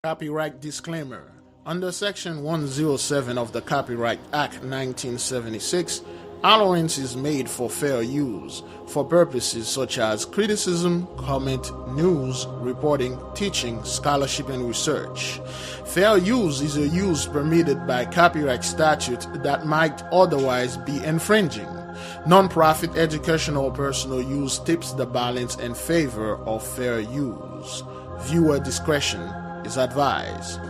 Copyright disclaimer. Under Section 107 of the Copyright Act 1976, allowance is made for fair use for purposes such as criticism, comment, news, reporting, teaching, scholarship, and research. Fair use is a use permitted by copyright statute that might otherwise be infringing. Non-profit educational or personal use tips the balance in favor of fair use. Viewer discretion is advised.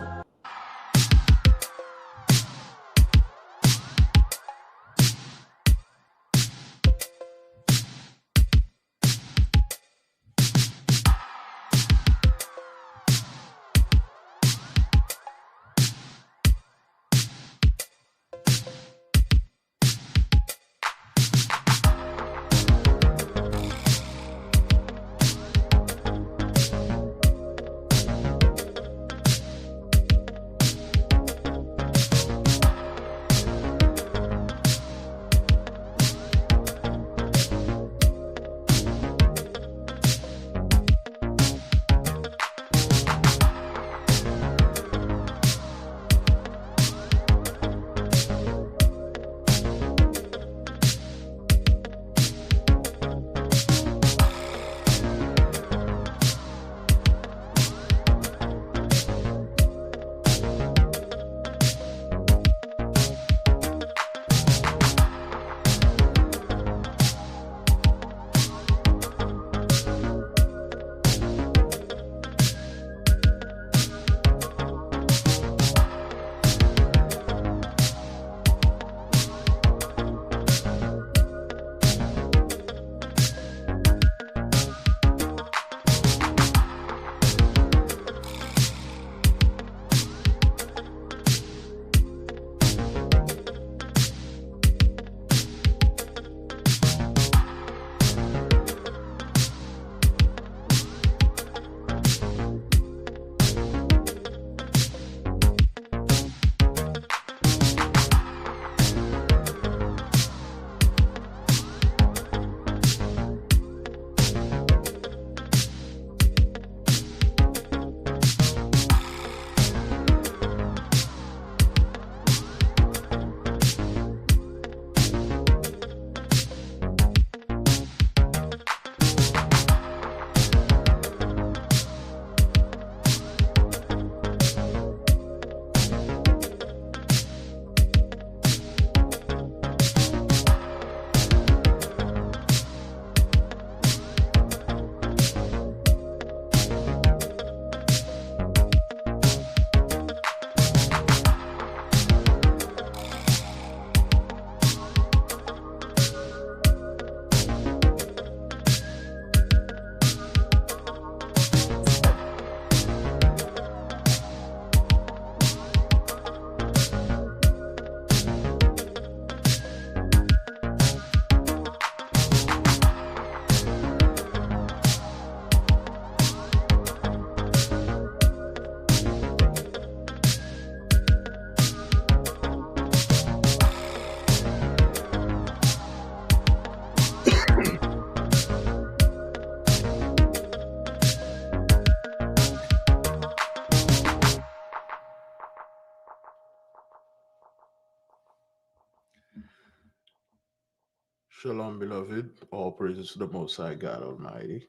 Shalom, beloved. All praises to the Most High God Almighty.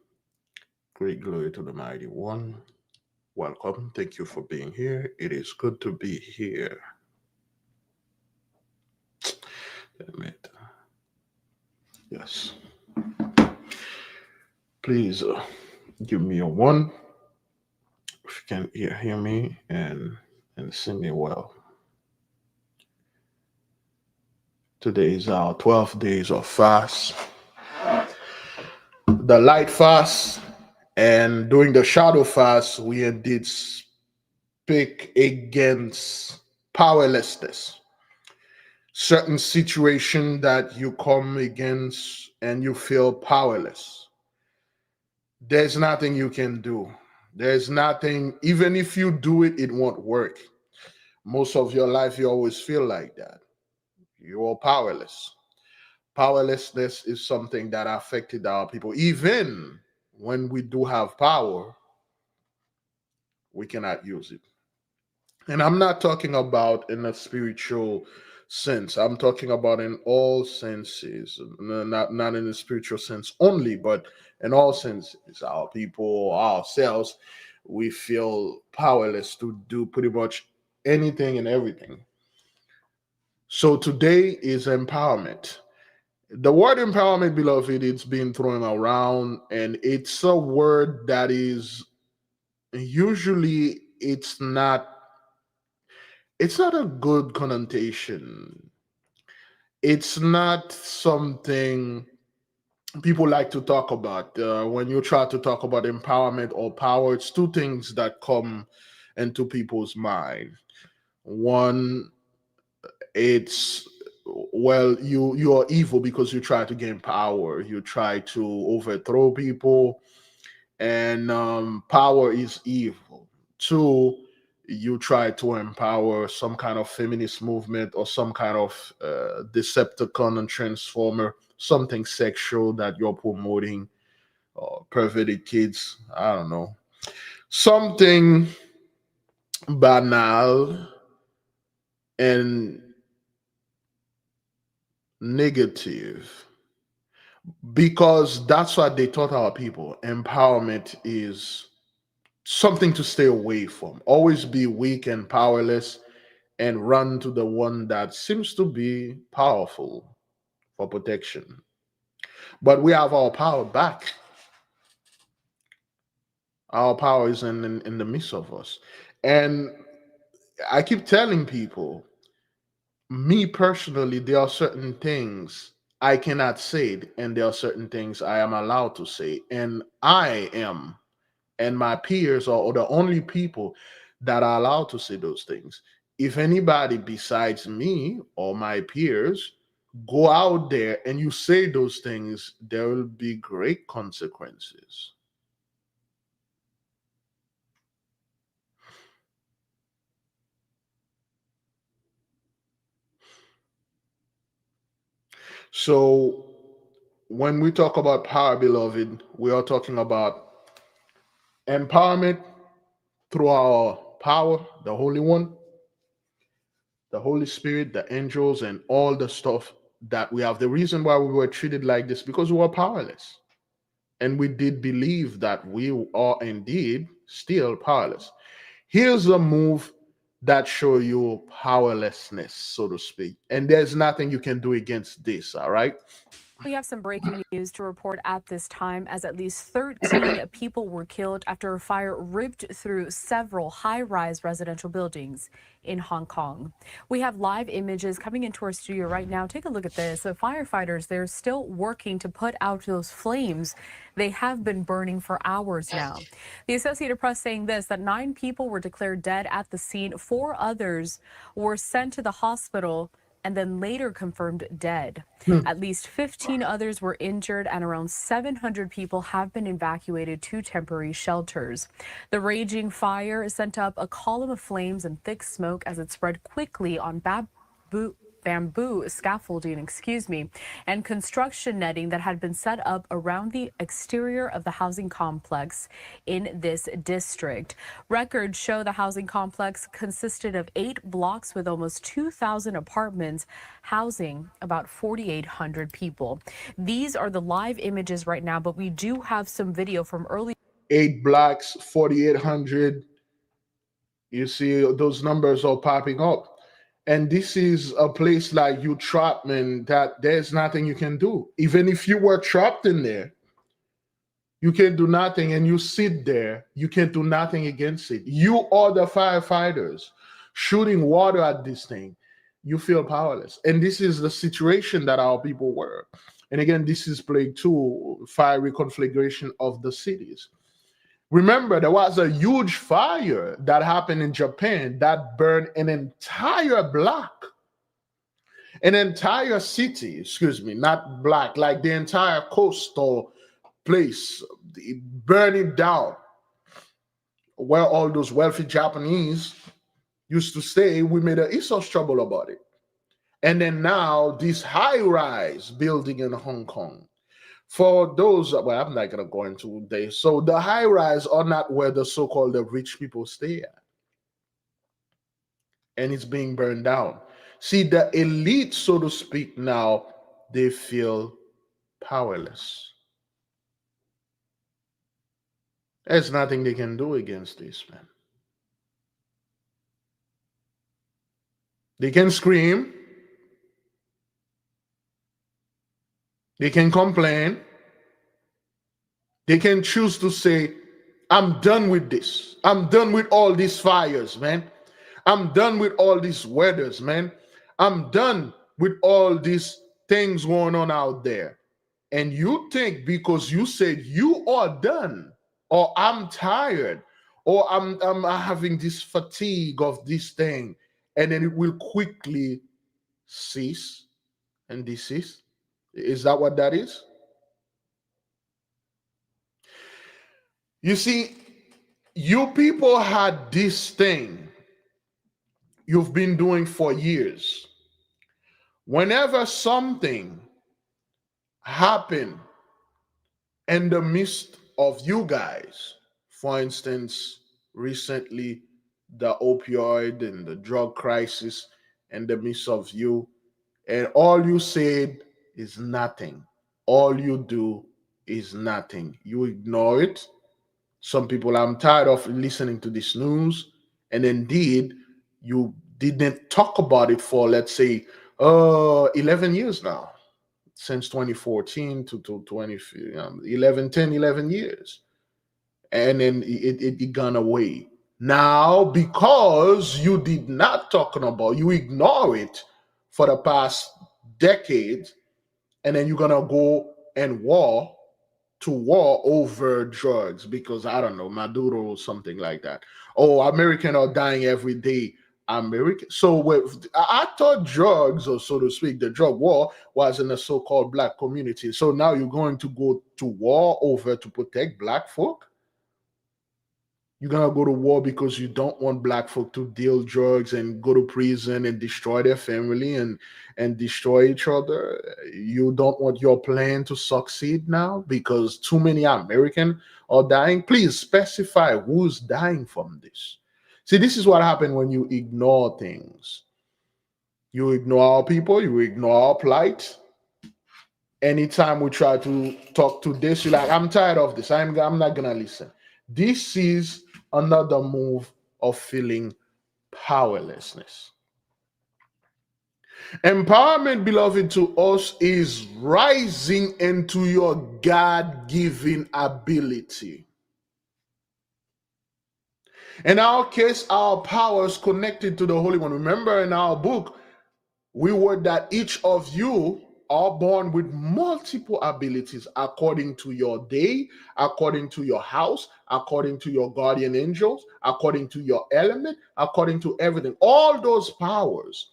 Great glory to the Mighty One. Welcome. Thank you for being here. It is good to be here. Damn it. Yes. Please give me a one if you can hear me and see me well. Today is our 12 days of fast. The light fast, and during the shadow fast, we indeed speak against powerlessness. Certain situation that you come against and you feel powerless. There's nothing you can do. There's nothing, even if you do it, it won't work. Most of your life, you always feel like that. You're powerless. Powerlessness is something that affected our people. Even when we do have power, we cannot use it. And I'm not talking about in a spiritual sense. I'm talking about in all senses, not in the spiritual sense only, but in all senses. Our people, ourselves, we feel powerless to do pretty much anything and everything. So today is empowerment. The word empowerment, beloved, it's been thrown around, and it's a word that is usually it's not a good connotation. It's not something people like to talk about. When you try to talk about empowerment or power, it's two things that come into people's mind. One, it's, well, you are evil because you try to gain power. You try to overthrow people, and power is evil. Two, you try to empower some kind of feminist movement or some kind of Decepticon and Transformer, something sexual that you're promoting, or perverted kids. I don't know, something banal and negative, because that's what they taught our people. Empowerment is something to stay away from. Always be weak and powerless and run to the one that seems to be powerful for protection. But we have our power back. Our power is in the midst of us. And I keep telling people, me personally, there are certain things I cannot say, and there are certain things I am allowed to say. And I am, and my peers are the only people that are allowed to say those things. If anybody besides me or my peers go out there and you say those things, there will be great consequences. So, when we talk about power, beloved, we are talking about empowerment through our power, the Holy One, the Holy Spirit, the angels, and all the stuff that we have. The reason why we were treated like this because we were powerless. And we did believe that we are indeed still powerless. Here's a move that show you powerlessness, so to speak. And there's nothing you can do against this, all right? We have some breaking news to report at this time as at least 13 people were killed after a fire ripped through several high-rise residential buildings in Hong Kong. We have live images coming into our studio right now. Take a look at this. The firefighters, they're still working to put out those flames. They have been burning for hours now. The Associated Press saying this, that 9 people were declared dead at the scene. 4 others were sent to the hospital and then later confirmed dead. At least 15 others were injured, and around 700 people have been evacuated to temporary shelters. The raging fire sent up a column of flames and thick smoke as it spread quickly on bamboo scaffolding, and construction netting that had been set up around the exterior of the housing complex in this district. Records show the housing complex consisted of 8 blocks with almost 2,000 apartments housing about 4,800 people. These are the live images right now, but we do have some video from early. 8 blocks, 4,800. You see those numbers are popping up. And this is a place like you trapped, man, that there's nothing you can do. Even if you were trapped in there, you can do nothing, and you sit there, you can do nothing against it. You are the firefighters shooting water at this thing. You feel powerless. And this is the situation that our people were. And again, this is plague two, fiery conflagration of the cities. Remember, there was a huge fire that happened in Japan that burned an entire block, an entire city, excuse me, not block, like the entire coastal place, burning down where all those wealthy Japanese used to stay. We made a Esos trouble about it. And then now this high rise building in Hong Kong. For those, well, I'm not gonna go into this. So the high rise are not where the so-called the rich people stay at. and it's being burned down. See, the elite, so to speak, now they feel powerless. There's nothing they can do against this, man. They can scream, they can complain, they can choose to say, I'm done with this. I'm done with all these fires, man. I'm done with all these weathers, man. I'm done with all these things going on out there. And you think because you said you are done, or I'm tired, or I'm having this fatigue of this thing, and then it will quickly cease and desist. Is that what that is? You see, you people had this thing you've been doing for years. Whenever something happened in the midst of you guys, for instance, recently the opioid and the drug crisis in the midst of you, and all you said is nothing. All you do is nothing. You ignore it. Some people, I'm tired of listening to this news. And indeed, you didn't talk about it for, let's say, 11 years now, since 2014 to 20, 11, 10, 11 years. And then it gone away. Now, because you did not talking about, you ignore it for the past decade, and then you're gonna go and war over drugs because I don't know, Maduro or something like that. Oh, Americans are dying every day. American. So I thought drugs, or so to speak, the drug war was in the so-called black community. So now you're going to go to war over to protect black folk? You're gonna go to war because you don't want black folk to deal drugs and go to prison and destroy their family and destroy each other. You don't want your plan to succeed now because too many Americans are dying. Please specify who's dying from this. See, this is what happened when you ignore things. You ignore our people, you ignore our plight. Anytime we try to talk to this, you're like, I'm tired of this. I'm not gonna listen. This is another move of feeling powerlessness. Empowerment, beloved, to us is rising into your God-given ability. In our case, our power is connected to the Holy One. Remember in our book, we were that each of you are born with multiple abilities according to your day, according to your house, according to your guardian angels, according to your element, according to everything. All those powers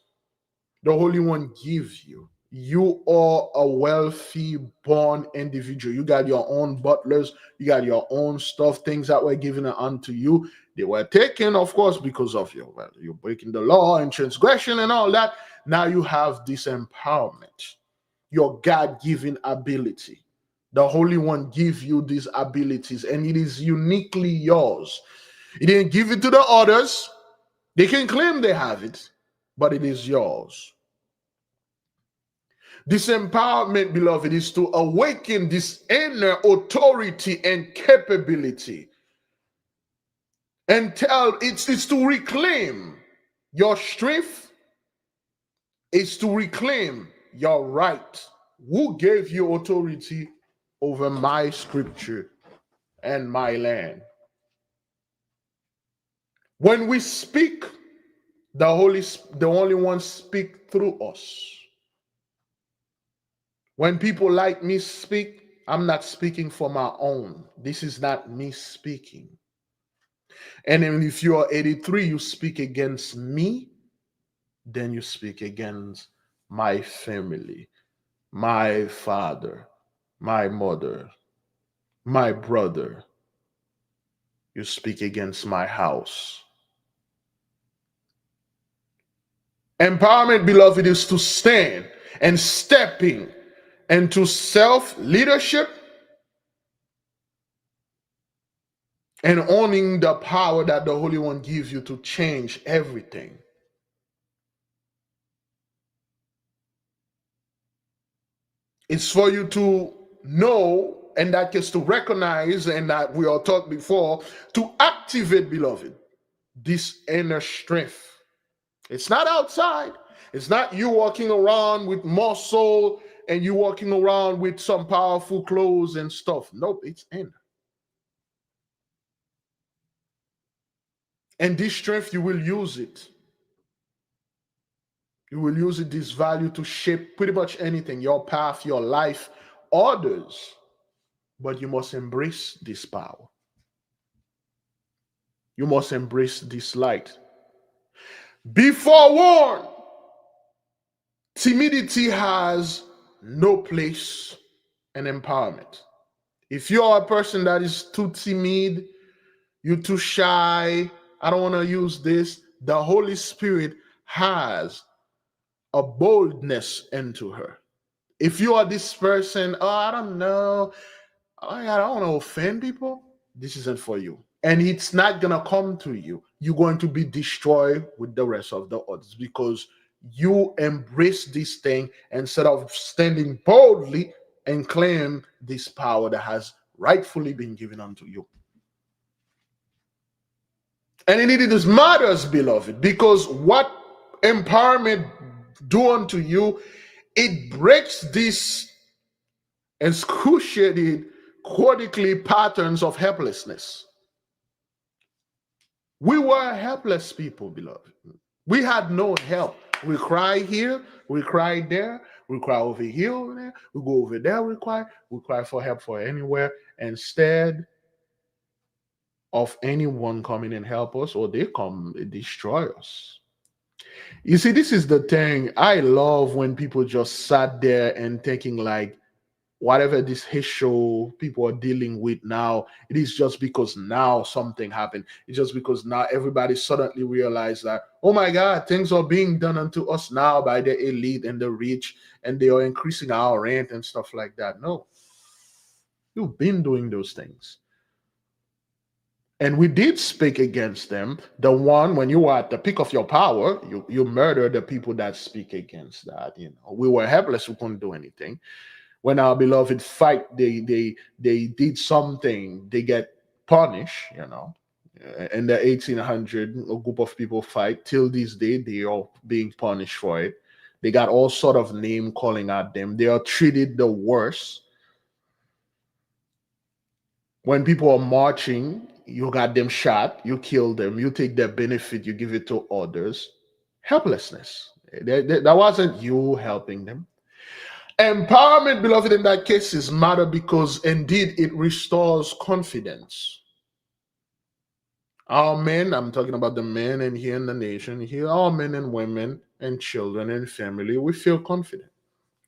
the Holy One gives you. You are a wealthy born individual. You got your own butlers, you got your own stuff, things that were given unto you. They were taken, of course, because of you. Well, you're breaking the law and transgression and all that. Now you have this empowerment, your God-given ability. The Holy One gives you these abilities, and it is uniquely yours. He didn't give it to the others. They can claim they have it, but it is yours. This empowerment, beloved, is to awaken this inner authority and capability. And it's to reclaim your strength, it's to reclaim your right. Who gave you authority over my scripture and my land? When we speak, the Holy One speak through us. When people like me speak, I'm not speaking for my own. This is not me speaking. And then if you are 83, you speak against me, then you speak against my family, my father, my mother, my brother. You speak against my house. Empowerment, beloved, is to stand and stepping into self leadership and owning the power that the Holy One gives you to change everything. It's for you to know, and that is to recognize, and that we all talked before, to activate, beloved, this inner strength. It's not outside. It's not you walking around with muscle and you walking around with some powerful clothes and stuff. Nope, it's in. And this strength, you will use it. You will use it, this value, to shape pretty much anything, your path, your life, others. But you must embrace this power. You must embrace this light. Be forewarned. Timidity has no place in empowerment. If you're a person that is too timid, you're too shy, I don't want to use this, the Holy Spirit has a boldness into her. If you are this person, oh, I don't know, I don't want to offend people, this isn't for you. And it's not going to come to you. You're going to be destroyed with the rest of the others because you embrace this thing instead of standing boldly and claim this power that has rightfully been given unto you. And indeed it is matters, beloved, because what empowerment do unto you, it breaks these excruciating, chronically patterns of helplessness. We were helpless people, beloved. We had no help. We cry here, we cry there, we cry over here, over there, we go over there, we cry for help for anywhere. Instead of anyone coming and help us, or they come and destroy us. You see, this is the thing. I love when people just sat there and thinking like, whatever this issue people are dealing with now, it is just because now something happened. It's just because now everybody suddenly realized that, oh my God, things are being done unto us now by the elite and the rich, and they are increasing our rent and stuff like that. No, you've been doing those things. And we did speak against them. The one, when you were at the peak of your power, you murder the people that speak against that. You know, we were helpless, we couldn't do anything. When our beloved fight, they did something, they get punished, you know. In the 1800, a group of people fight. Till this day, they are being punished for it. They got all sort of name calling at them. They are treated the worst. When people are marching, you got them shot, you kill them, you take their benefit, you give it to others. Helplessness. That wasn't you helping them. Empowerment, beloved, in that case is matter because indeed it restores confidence. Our men, I'm talking about the men and here in the nation, here, our men and women and children and family, we feel confident.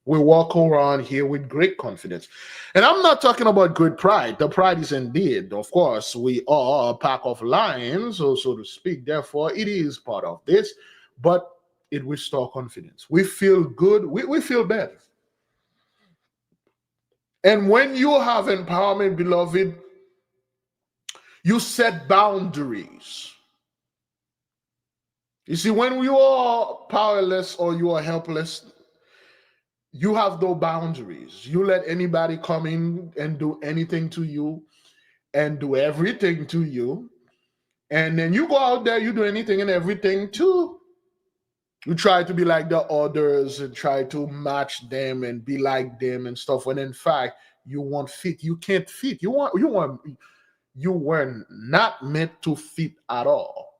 We walk around here with great confidence. And I'm not talking about great pride. The pride is indeed, of course, we are a pack of lions, so to speak. Therefore, it is part of this, but it restores confidence. We feel good. We feel better. And when you have empowerment, beloved, you set boundaries. You see, when you are powerless or you are helpless, you have no boundaries. You let anybody come in and do anything to you and do everything to you. And then you go out there, you do anything and everything too. You try to be like the others and try to match them and be like them and stuff. When in fact, you won't fit. You can't fit. You were not meant to fit at all.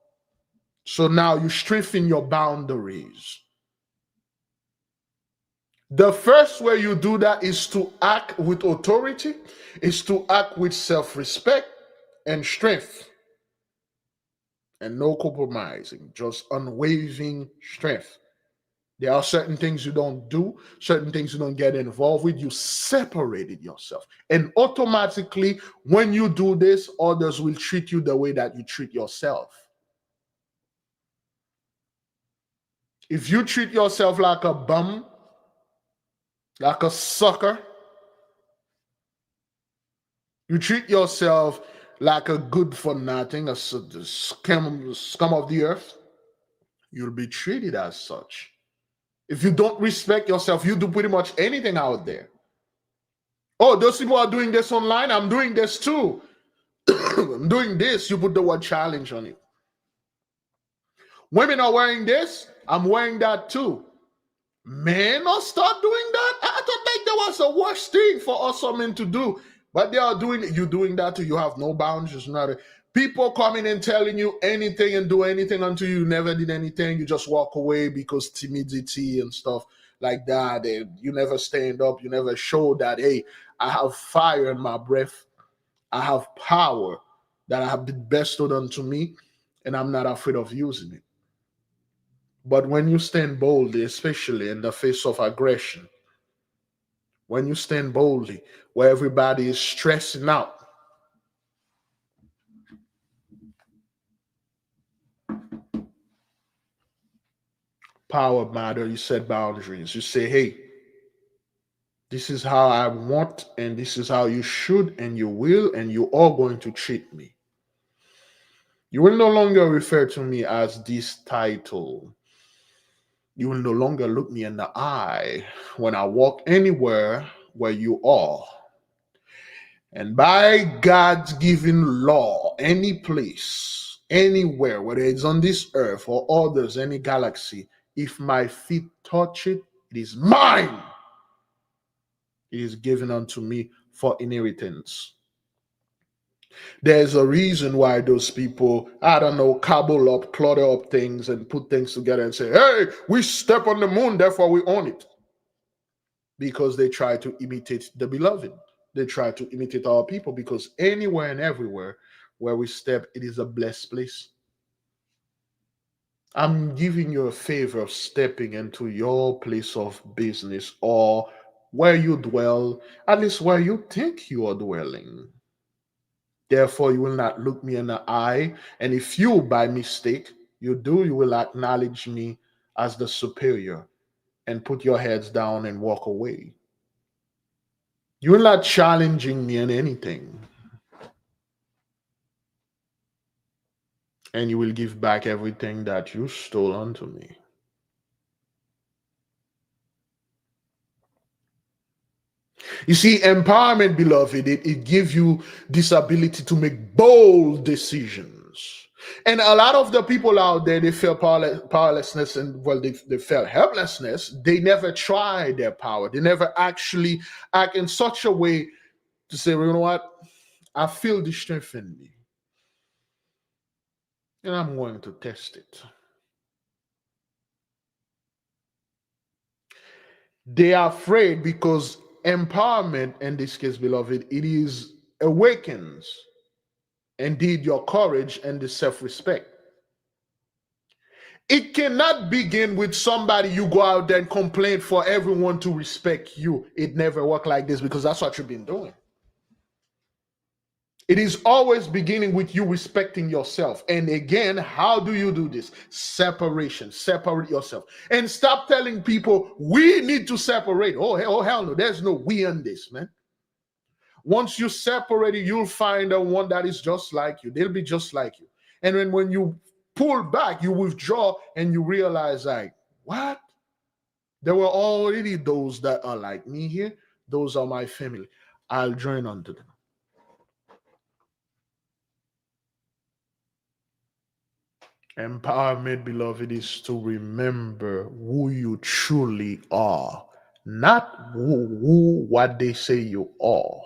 So now you strengthen your boundaries. The first way you do that is to act with authority, is to act with self-respect and strength. And no compromising, just unwavering strength. There are certain things you don't do, certain things you don't get involved with. You separated yourself. And automatically, when you do this, others will treat you the way that you treat yourself. If you treat yourself like a bum, like a sucker, you treat yourself like a good for nothing, a scum of the earth, you'll be treated as such. If you don't respect yourself, you do pretty much anything out there. Oh, those people are doing this online. I'm doing this too. I'm doing this. You put the word challenge on it. Women are wearing this. I'm wearing that too. Men are start doing that. I thought like that was the worst thing for us men to do. But they are doing it. You doing that too. You have no boundaries. People coming and telling you anything and do anything until you never did anything. You just walk away because timidity and stuff like that. And you never stand up. You never show that, hey, I have fire in my breath. I have power that I have been bestowed unto me, and I'm not afraid of using it. But when you stand boldly, especially in the face of aggression, when you stand boldly where everybody is stressing out, power matter, you set boundaries. You say, hey, this is how I want, and this is how you should, and you will, and you are going to treat me. You will no longer refer to me as this title. You will no longer look me in the eye when I walk anywhere where you are. And by God's given law, any place, anywhere, whether it's on this earth or others, any galaxy, if my feet touch it, it is mine. It is given unto me for inheritance. There's a reason why those people, I don't know, cobble up, clutter up things and put things together and say, hey, we step on the moon, therefore we own it. Because they try to imitate the beloved. They try to imitate our people because anywhere and everywhere where we step, it is a blessed place. I'm giving you a favor of stepping into your place of business or where you dwell, at least where you think you are dwelling. Therefore, you will not look me in the eye. And if you, by mistake, you do, you will acknowledge me as the superior and put your heads down and walk away. You're not challenging me in anything. And you will give back everything that you stole unto me. You see, empowerment, beloved, it gives you this ability to make bold decisions. And a lot of the people out there, they feel powerlessness and, well, they felt helplessness. They never try their power. They never actually act in such a way to say, well, you know what? I feel the strength in me. And I'm going to test it. They are afraid because empowerment, in this case, beloved, it is awakens indeed your courage and the self-respect. It cannot begin with somebody you go out there and complain for everyone to respect you. It never work like this because that's what you've been doing. It is always beginning with you respecting yourself. And again, how do you do this? Separation. Separate yourself. And stop telling people, we need to separate. Oh, hell no. There's no we in this, man. Once you separate it, you'll find a one that is just like you. They'll be just like you. And then when you pull back, you withdraw and you realize, like, what? There were already those that are like me here. Those are my family. I'll join unto them. Empowerment, beloved, is to remember who you truly are, not what they say you are.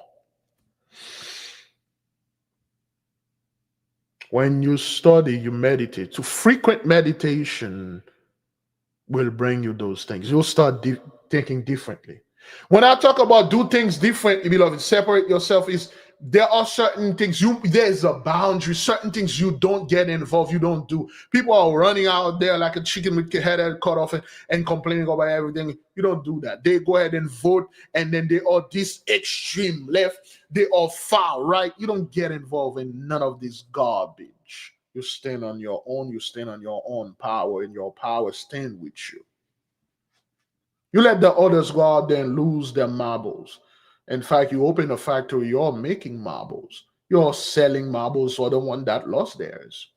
When you study, you meditate. So frequent meditation will bring you those things. You'll start thinking differently. When I talk about do things differently, beloved, separate yourself, is there are certain things there's a boundary, certain things you don't get involved, you don't do. People are running out there like a chicken with their head cut off and complaining about everything. You don't do that. They go ahead and vote, and then they are this extreme left, they are far right. You don't get involved in none of this garbage. You stand on your own, you stand on your own power, and your power stand with you. You let the others go out there and lose their marbles. In fact, you open a factory, you're making marbles. You're selling marbles for the one that lost theirs.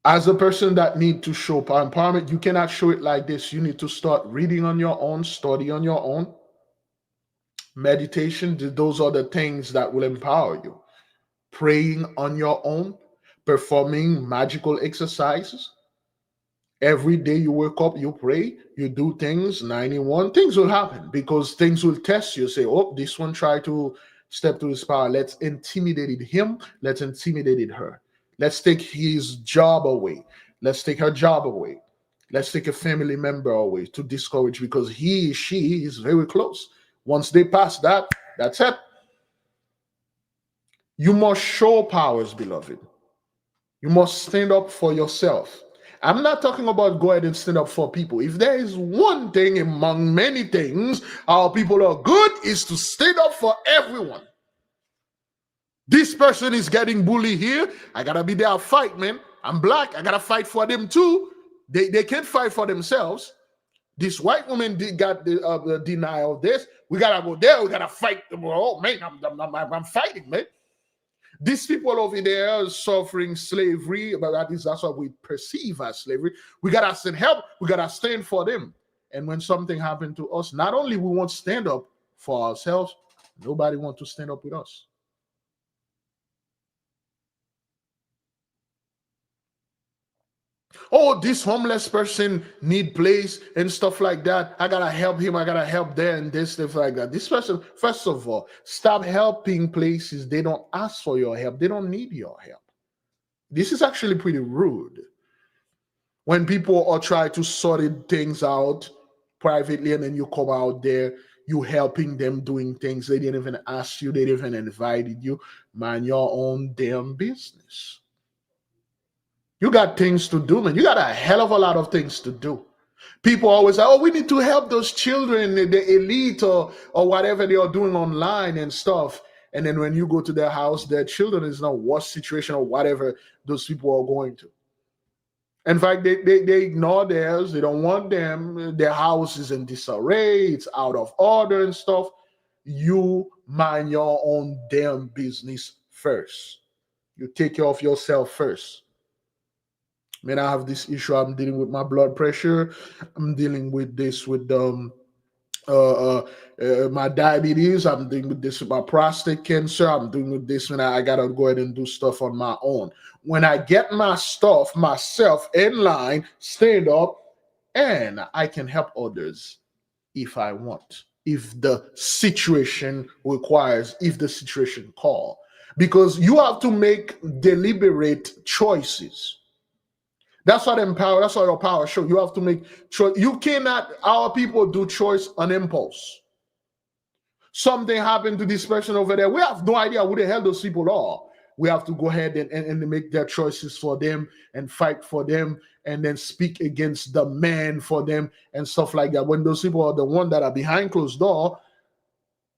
As a person that need to show empowerment, you cannot show it like this. You need to start reading on your own, study on your own. Meditation, those are the things that will empower you. Praying on your own, performing magical exercises. Every day you wake up, you pray, you do things, 91, things will happen because things will test you. Say, oh, this one tried to step to his power. Let's intimidate him. Let's intimidate her. Let's take his job away. Let's take her job away. Let's take a family member away to discourage because she is very close. Once they pass that, that's it. You must show powers, beloved. You must stand up for yourself. I'm not talking about go ahead and stand up for people. If there is one thing among many things our people are good, is to stand up for everyone. This person is getting bullied here. I gotta be there, fight, man. I'm black. I gotta fight for them too. They can't fight for themselves. This white woman got the denial of this. We gotta go there. We gotta fight. Oh man, I'm fighting, man. These people over there suffering slavery, but at least that's what we perceive as slavery. We gotta send help. We gotta stand for them. And when something happened to us, not only we won't stand up for ourselves, nobody wants to stand up with us. Oh, this homeless person need place and stuff like that. I gotta help him. I gotta help there and this stuff like that. This person, first of all, stop helping places. They don't ask for your help. They don't need your help. This is actually pretty rude. When people are trying to sort things out privately and then you come out there, you helping them doing things they didn't even ask you, they didn't even invited you. Mind your own damn business. You got things to do, man. You got a hell of a lot of things to do. People always say, oh, we need to help those children, the elite or whatever they are doing online and stuff. And then when you go to their house, their children is in a worse situation or whatever those people are going to. In fact, they ignore theirs. They don't want them. Their house is in disarray. It's out of order and stuff. You mind your own damn business first. You take care of yourself first. Man, I have this issue. I'm dealing with my blood pressure. I'm dealing with this with my diabetes. I'm dealing with this with my prostate cancer. I'm dealing with this when I gotta go ahead and do stuff on my own. When I get my stuff myself in line, stand up, and I can help others if I want, if the situation requires, if the situation call. Because you have to make deliberate choices. That's what empower. That's what your power show. You have to make choice. You cannot. Our people do choice on impulse. Something happened to this person over there. We have no idea who the hell those people are. We have to go ahead and make their choices for them and fight for them and then speak against the man for them and stuff like that. When those people are the ones that are behind closed door,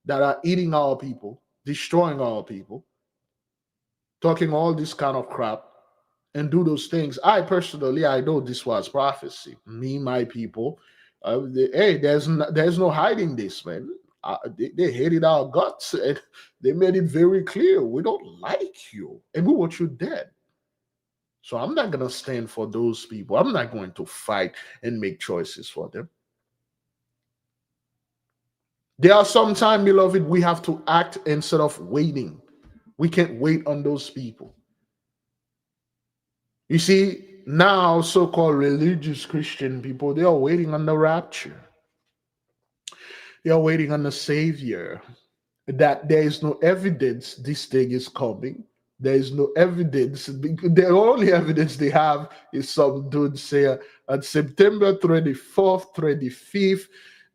that are eating our people, destroying our people, talking all this kind of crap, and do those things. I personally, I know this was prophecy. Me, my people, hey, there's no hiding this, man. They hated our guts, and they made it very clear we don't like you, and we want you dead. So I'm not gonna stand for those people. I'm not going to fight and make choices for them. There are some time, beloved, we have to act instead of waiting. We can't wait on those people. You see, now so-called religious Christian people, they are waiting on the rapture. They are waiting on the Savior. That there is no evidence this thing is coming. There is no evidence. The only evidence they have is some dude say on September 24th, 25th,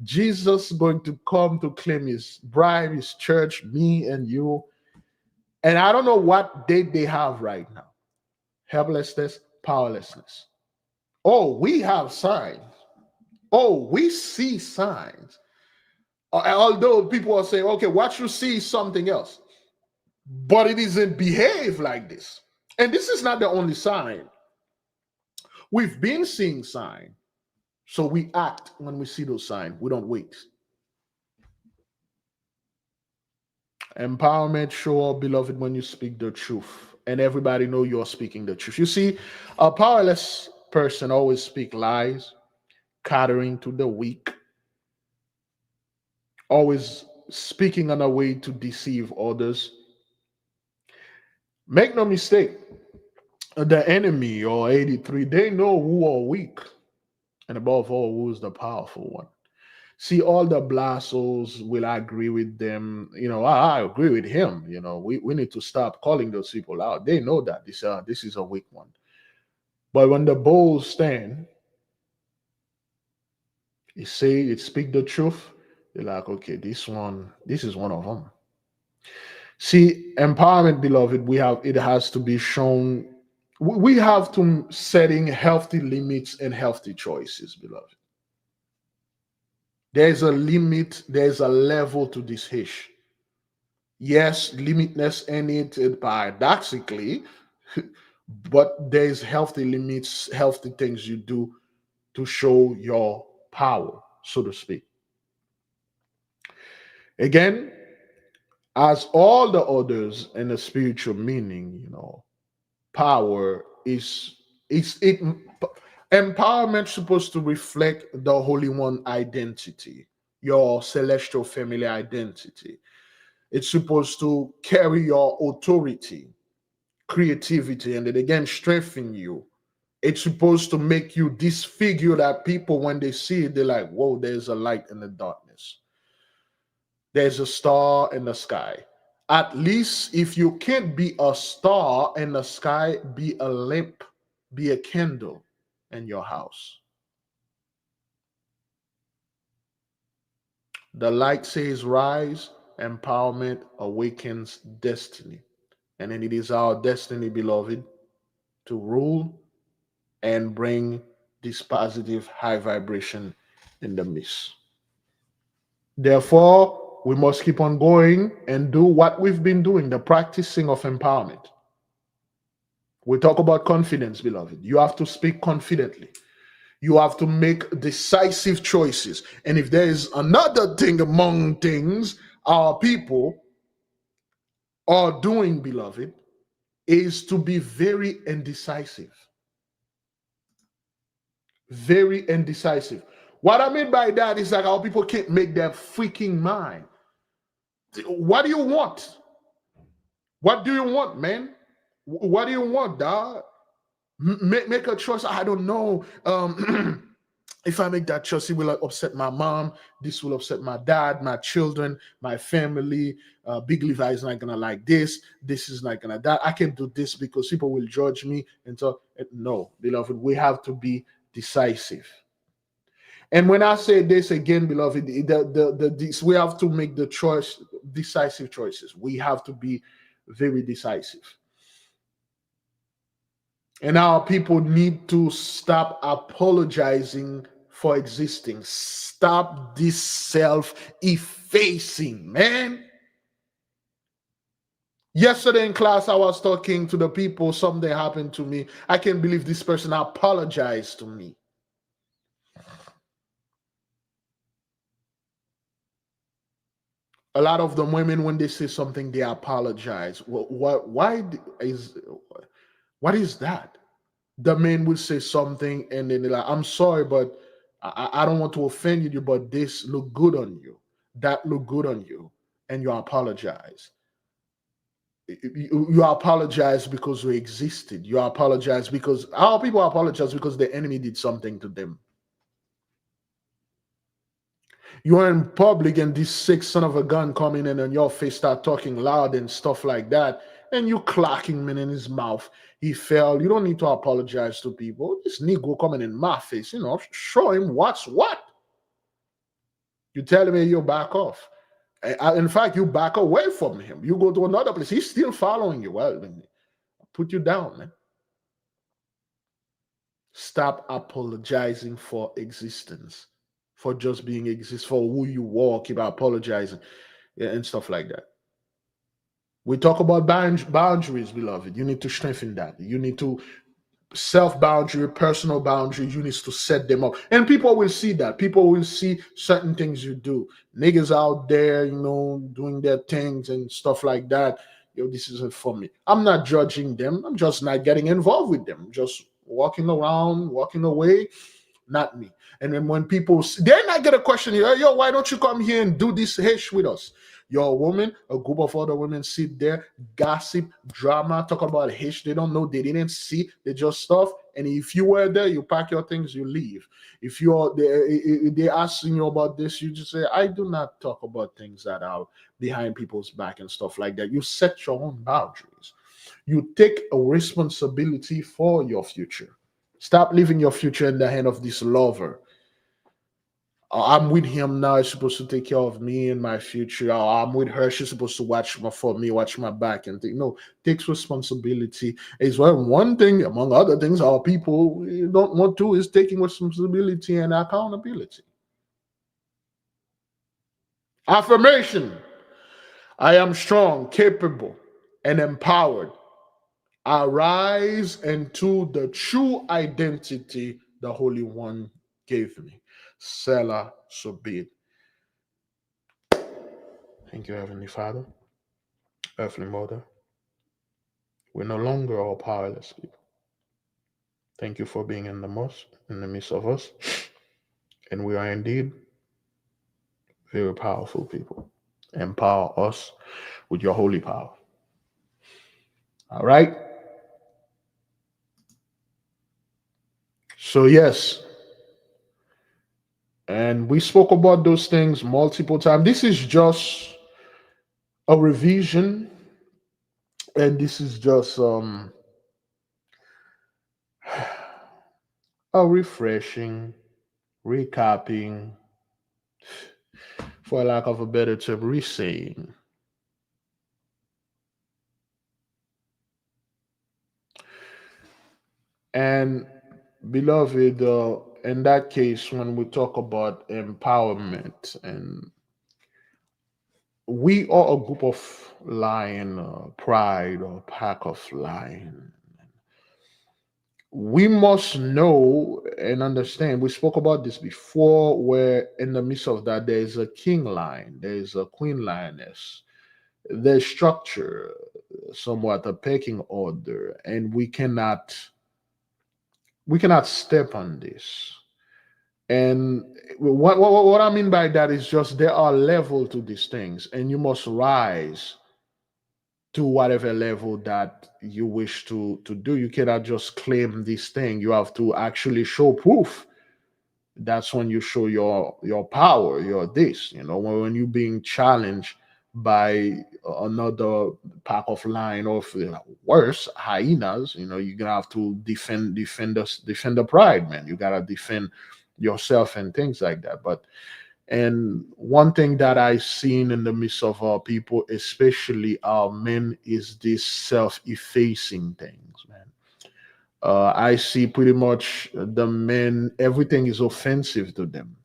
Jesus going to come to claim his bride, his church, me and you. And I don't know what date they have right now. Helplessness, powerlessness. Oh, we have signs. Oh, we see signs. Although people are saying, okay, what you see is something else. But it isn't behave like this. And this is not the only sign. We've been seeing signs. So we act when we see those signs. We don't wait. Empowerment, show up, beloved, when you speak the truth. and everybody know you're speaking the truth. You see, a powerless person always speak lies, catering to the weak, always speaking on a way to deceive others. Make no mistake, the enemy or 83, they know who are weak, and above all, who is the powerful one. See, all the blassos will agree with them. I agree with him. We need to stop calling those people out. They know that this is a weak one. But when the bulls stand, it speak the truth. They're like, okay, this is one of them. See, empowerment, beloved, it has to be shown. We have to setting healthy limits and healthy choices, beloved. There's a limit, there's a level to this ish. Yes, limitless in it paradoxically, but there's healthy limits, healthy things you do to show your power, so to speak. Again, as all the others in the spiritual meaning, power is it empowerment supposed to reflect the Holy One identity, your celestial family identity. It's supposed to carry your authority, creativity, and it again strengthen you. It's supposed to make you disfigure that people when they see it, they're like, whoa, there's a light in the darkness. There's a star in the sky. At least if you can't be a star in the sky, be a lamp, be a candle in your house. The light says rise, empowerment awakens destiny. And then it is our destiny, beloved, to rule and bring this positive high vibration in the midst. Therefore, we must keep on going and do what we've been doing, the practicing of empowerment. We talk about confidence, beloved. You have to speak confidently. You have to make decisive choices. And if there is another thing among things our people are doing, beloved, is to be very indecisive. Very indecisive. What I mean by that is that our people can't make their freaking mind. What do you want? What do you want, man? What do you want, dog? Make a choice. I don't know. If I make that choice, it will upset my mom. This will upset my dad, my children, my family. Big Levi is not gonna like this. This is not gonna that. I can't do this because people will judge me. And so, no, beloved, we have to be decisive. And when I say this again, beloved, we have to make the choice, decisive choices. We have to be very decisive. And our people need to stop apologizing for existing. Stop this self-effacing, man. Yesterday in class, I was talking to the people. Something happened to me. I can't believe this person apologized to me. A lot of the women, when they say something, they apologize. What is that? The man will say something and then they're like, I'm sorry, but I don't want to offend you, but this look good on you. That look good on you. And you apologize. You apologize because we existed. You apologize because our people apologize because the enemy did something to them. You're in public and this sick son of a gun coming in and your face start talking loud and stuff like that, and you clacking him in his mouth. He fell. You don't need to apologize to people. This Negro coming in my face, show him what's what. You tell him you back off. In fact, you back away from him. You go to another place. He's still following you. Well, put you down, man. Stop apologizing for existence, for just being exist, for who you are. Keep apologizing, and stuff like that. We talk about boundaries, beloved. You need to strengthen that. You need to self-boundary, personal boundaries. You need to set them up. And people will see that. People will see certain things you do. Niggas out there, doing their things and stuff like that. yo, this isn't for me. I'm not judging them. I'm just not getting involved with them. Just walking around, walking away. Not me. And then when people, they're not gonna question you. Yo, why don't you come here and do this hish with us? You're a woman. A group of other women sit there, gossip, drama, talk about hish. They don't know. They didn't see. They just stuff. And if you were there, you pack your things, you leave. If you're they asking you about this, you just say, I do not talk about things that are behind people's back and stuff like that. You set your own boundaries. You take a responsibility for your future. Stop leaving your future in the hand of this lover. I'm with him now. He's supposed to take care of me and my future. I'm with her. She's supposed to watch for me, watch my back, and think. No, takes responsibility. As well, one thing among other things, our people don't want to is taking responsibility and accountability. Affirmation: I am strong, capable, and empowered. I rise into the true identity the Holy One gave me. Selah, so be it. Thank you, Heavenly Father, Earthly Mother. We're no longer all powerless people. Thank you for being in the midst of us. And we are indeed very powerful people. Empower us with your holy power. All right? So, yes. And we spoke about those things multiple times. This is just a revision, and this is just a refreshing, recapping, for lack of a better term, resaying. And beloved, in that case, when we talk about empowerment, and we are a group of lion, pride, or pack of lion, we must know and understand. We spoke about this before, where in the midst of that, there is a king lion, there is a queen lioness, there's structure, somewhat a pecking order, and we cannot step on this. And what I mean by that is just there are levels to these things, and you must rise to whatever level that you wish to do. You cannot just claim this thing. You have to actually show proof. That's when you show your power, your this. When you're being challenged by another pack of lion, or worse, hyenas. You're gonna have to defend the pride, man. You gotta defend yourself and things like that. And one thing that I've seen in the midst of our people, especially our men, is this self-effacing things, man. I see pretty much the men, everything is offensive to them.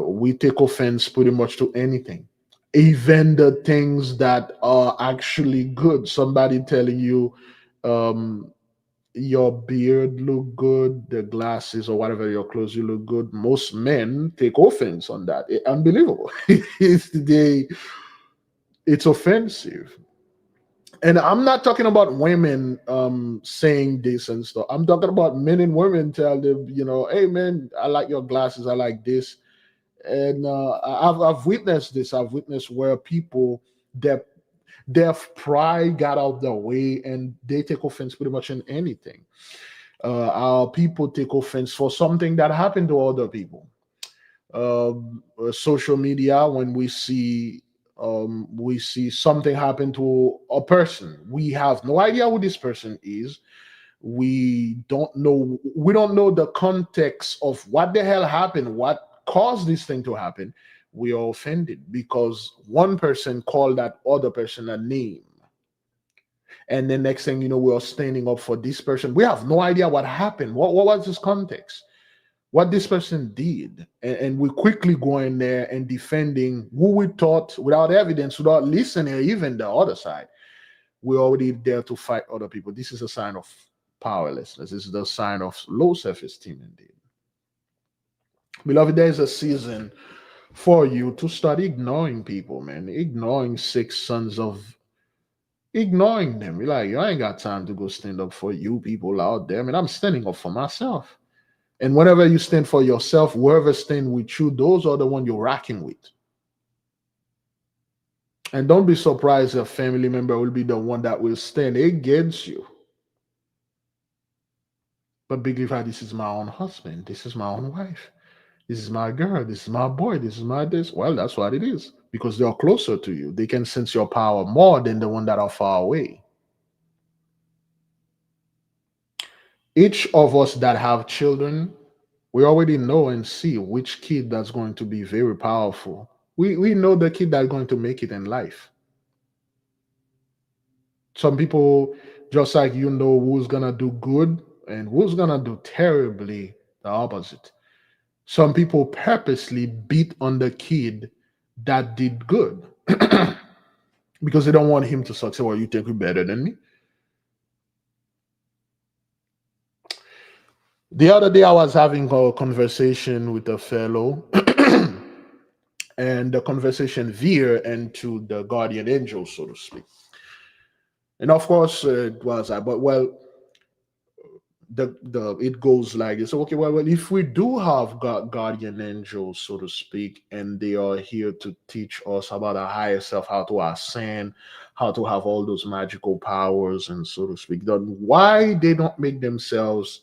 We take offense pretty much to anything, even the things that are actually good. Somebody telling you, um, your beard look good, the glasses or whatever your clothes, you look good. Most men take offense on that. Unbelievable. It's offensive. And I'm not talking about women saying this and stuff. I'm talking about men and women tell them, hey man, I like your glasses, I like this. And I've witnessed this. I've witnessed where people, their pride got out of the way and they take offense pretty much in anything. Our people take offense for something that happened to other people. Social media, when we see something happen to a person, we have no idea who this person is. We don't know the context of what the hell happened, what caused this thing to happen. We are offended because one person called that other person a name, and the next thing you know, we are standing up for this person. We have no idea what happened. What was this context? What this person did, and we quickly go in there and defending who we thought, without evidence, without listening, even the other side. We're already there to fight other people. This is a sign of powerlessness. This is the sign of low self-esteem indeed. Beloved, there is a season for you to start ignoring people, man. Ignoring six sons of ignoring them. You're like, I ain't got time to go stand up for you people out there. I mean, I'm standing up for myself. And whenever you stand for yourself, whoever stand with you, those are the one you're rocking with. And don't be surprised if a family member will be the one that will stand against you. But Big Levi, this is my own husband. This is my own wife. This is my girl. This is my boy. This is my this. Well, that's what it is. Because they are closer to you. They can sense your power more than the one that are far away. Each of us that have children, we already know and see which kid that's going to be very powerful. We know the kid that's going to make it in life. Some people, just like you know who's gonna do good and who's gonna do terribly, the opposite. Some people purposely beat on the kid that did good because they don't want him to succeed. Well, you think you're better than me? The other day, I was having a conversation with a fellow, and the conversation veered into the guardian angel, so to speak. And of course, it was I. But well, the it goes like this. Okay, well, if we do have guardian angels, so to speak, and they are here to teach us about our higher self, how to ascend, how to have all those magical powers, and so to speak, then why they don't make themselves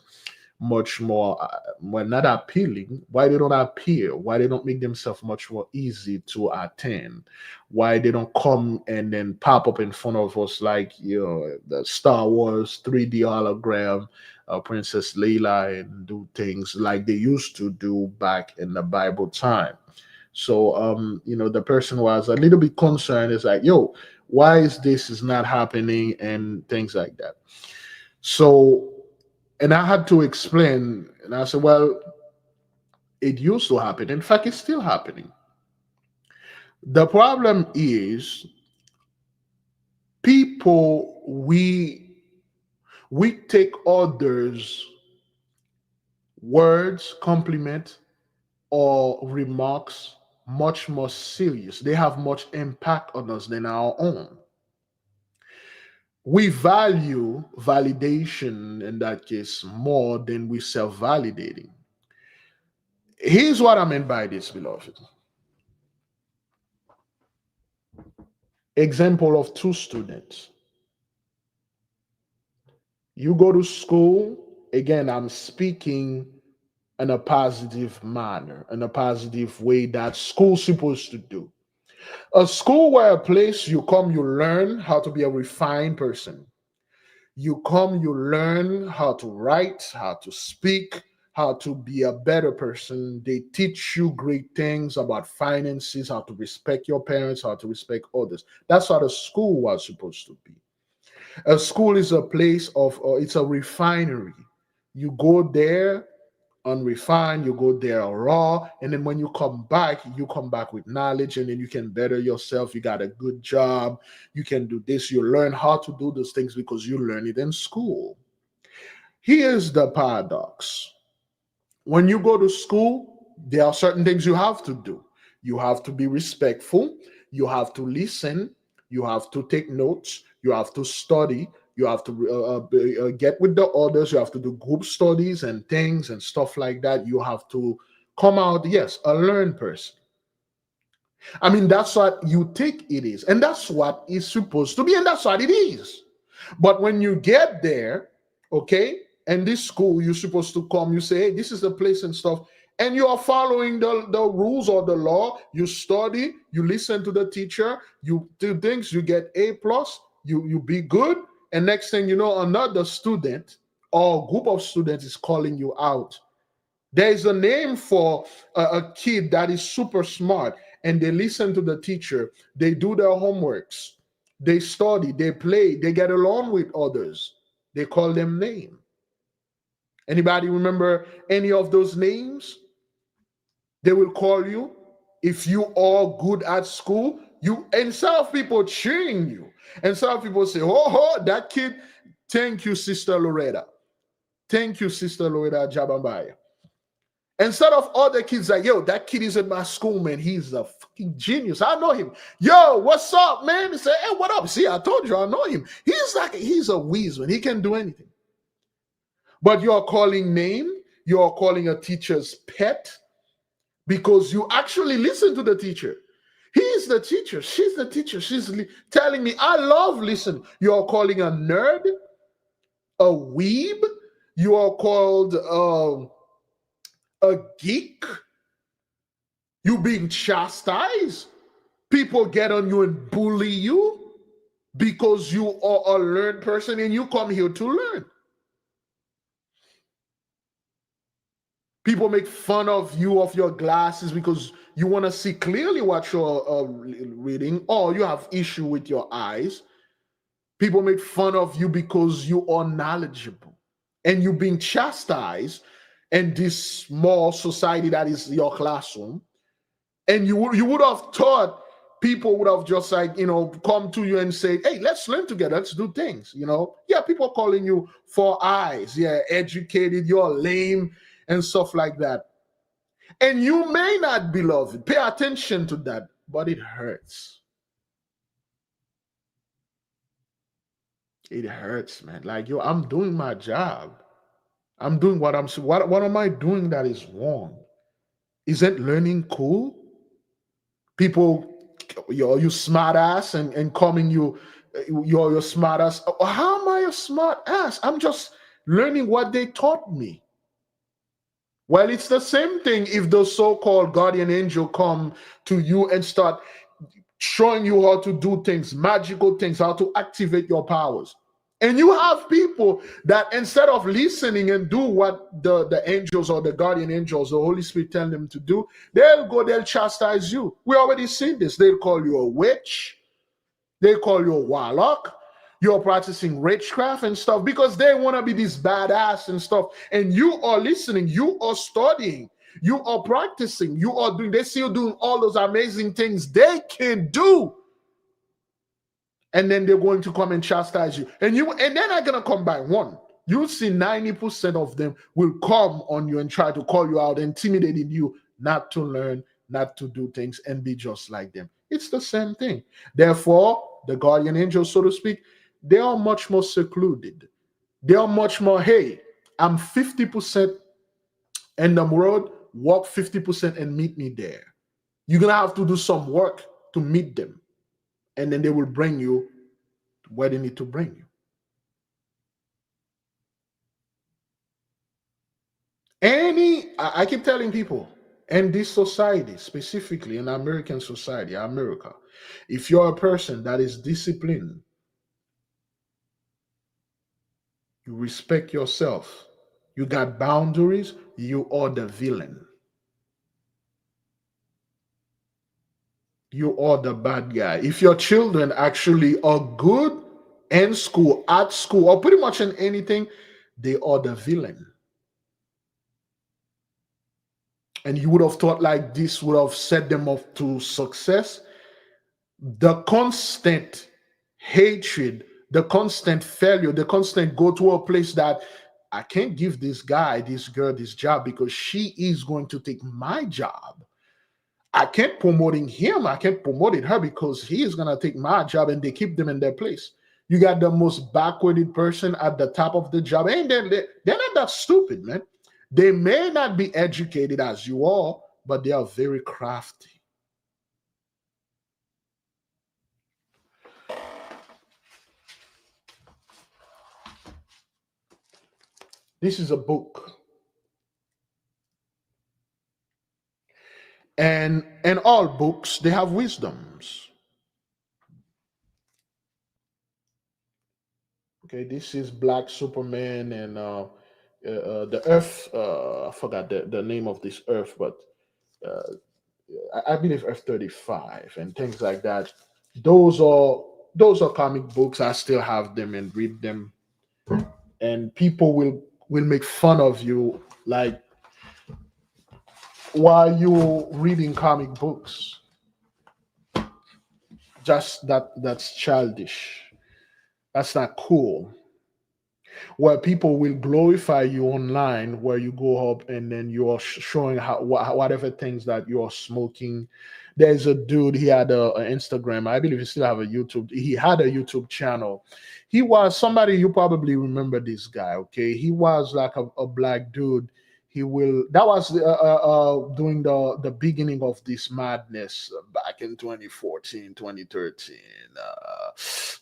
much more well, not appealing, why they don't appear, why they don't make themselves much more easy to attend, why they don't come and then pop up in front of us like the Star Wars 3D hologram, Princess Leila, and do things like they used to do back in the Bible time. So the person was a little bit concerned. It's like, yo, why is this is not happening and things like that. So, and I had to explain, and I said, well, it used to happen. In fact, it's still happening. The problem is people, we take others' words, compliment, or remarks much more serious. They have much impact on us than our own. We value validation in that case more than we self validating. Here's what I meant by this, beloved. Example of two students. You go to school, again, I'm speaking in a positive manner, in a positive way that school's supposed to do. A school where a place you come, you learn how to be a refined person. You come, you learn how to write, how to speak, how to be a better person. They teach you great things about finances, how to respect your parents, how to respect others. That's what a school was supposed to be. A school is a place of, it's a refinery. You go there unrefined, you go there raw, and then when you come back with knowledge, and then you can better yourself. You got a good job, you can do this, you learn how to do those things because you learn it in school. Here's the paradox. When you go to school, there are certain things you have to do. You have to be respectful, you have to listen, you have to take notes, you have to study, you have to get with the others, you have to do group studies and things and stuff like that. You have to come out, yes, a learned person. I mean, that's what you think it is, and that's what it's supposed to be, and that's what it is. But when you get there, okay, and this school, you're supposed to come, you say, hey, this is the place and stuff, and you are following the rules or the law. You study, you listen to the teacher, you do things, you get A plus, you be good, and next thing you know, another student or group of students is calling you out. There is a name for a kid that is super smart, and they listen to the teacher, they do their homeworks, they study, they play, they get along with others. They call them name. Anybody remember any of those names? They will call you if you are good at school. You, and some people cheering you, and some people say, oh, that kid, thank you, Sister Loretta. Thank you, Sister Loretta Jabambaya. Instead of other kids like, yo, that kid is in my school, man. He's a fucking genius. I know him. Yo, what's up, man? He say, hey, what up? See, I told you I know him. He's a whiz, man. He can do anything. But you're calling name, you're calling a teacher's pet because you actually listen to the teacher. He's the teacher. She's the teacher. She's telling me, I love listen. You're calling a nerd, a weeb. You are called a geek. You being chastised. People get on you and bully you because you are a learned person and you come here to learn. People make fun of you of your glasses because you want to see clearly what you're reading, or you have issue with your eyes. People make fun of you because you are knowledgeable and you're being chastised in this small society that is your classroom. And you would have thought people would have just like, come to you and say, hey, let's learn together. Let's do things, Yeah, people calling you for eyes. Yeah, educated, you're lame and stuff like that. And you may not, beloved, pay attention to that, but it hurts. It hurts, man. Like, yo, I'm doing my job. I'm doing what am I doing that is wrong? Isn't learning cool? People, you smart ass and calling you're smart ass. How am I a smart ass? I'm just learning what they taught me. Well, it's the same thing if the so-called guardian angel come to you and start showing you how to do things, magical things, how to activate your powers. And you have people that instead of listening and do what the angels or the guardian angels, the Holy Spirit tell them to do, they'll chastise you. We already seen this. They'll call you a witch. They call you a warlock. You're practicing witchcraft and stuff because they want to be this badass and stuff. And you are listening. You are studying. You are practicing. You are doing. They see you doing all those amazing things they can do. And then they're going to come and chastise you. And they're not going to come by one. You'll see 90% of them will come on you and try to call you out, intimidating you not to learn, not to do things, and be just like them. It's the same thing. Therefore, the guardian angels, so to speak, they are much more secluded. They are much more, hey, I'm 50% in the world, walk 50% and meet me there. You're going to have to do some work to meet them. And then they will bring you where they need to bring you. I keep telling people, in this society, specifically in American society, America, if you're a person that is disciplined, you respect yourself, you got boundaries, you are the villain. You are the bad guy. If your children actually are good in school, at school, or pretty much in anything, they are the villain. And you would have thought like this would have set them up to success. The constant hatred, the constant failure, the constant go to a place that I can't give this guy, this girl, this job because she is going to take my job. I can't promoting him. I can't promoting her because he is going to take my job, and they keep them in their place. You got the most backwarded person at the top of the job. And they're not that stupid, man. They may not be educated as you are, but they are very crafty. This is a book. And in all books, they have wisdoms. Okay, this is Black Superman and the Earth. I forgot the name of this Earth, but I believe Earth 35 and things like that. Those are comic books. I still have them and read them. And people will make fun of you like while you're reading comic books. Just that's childish. That's not cool. where people will glorify you online, where you go up and then you are showing whatever things that you are smoking. There's a dude, he had a Instagram, I believe he still have a YouTube, he had a YouTube channel. He was somebody, you probably remember this guy, okay? He was like a black dude. He will that was during the beginning of this madness back in 2014, 2013,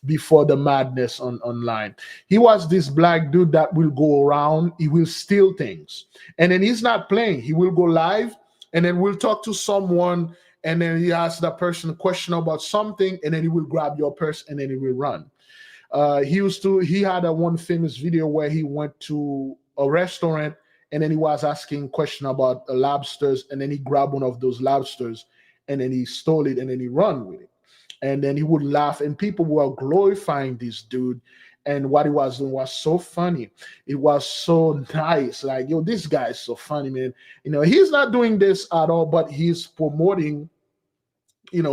before the madness on online. He was this black dude that will go around, he will steal things. And then he's not playing. He will go live and then we'll talk to someone and then he asks that person a question about something and then he will grab your purse and then he will run. He had a one famous video where he went to a restaurant and then he was asking question about lobsters and then he grabbed one of those lobsters and then he stole it and then he run with it, and then he would laugh and people were glorifying this dude, and what he was doing was so funny. It was so nice, like, yo, this guy is so funny, man. He's not doing this at all, but he's promoting,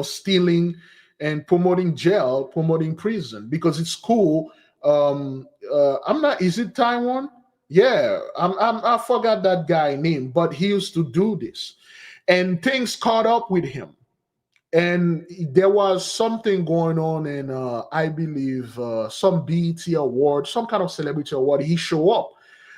stealing and promoting jail, promoting prison because it's cool. I'm not, is it Taiwan? Yeah, I forgot that guy name, but he used to do this and things caught up with him, and there was something going on in I believe some BET award, some kind of celebrity award. He show up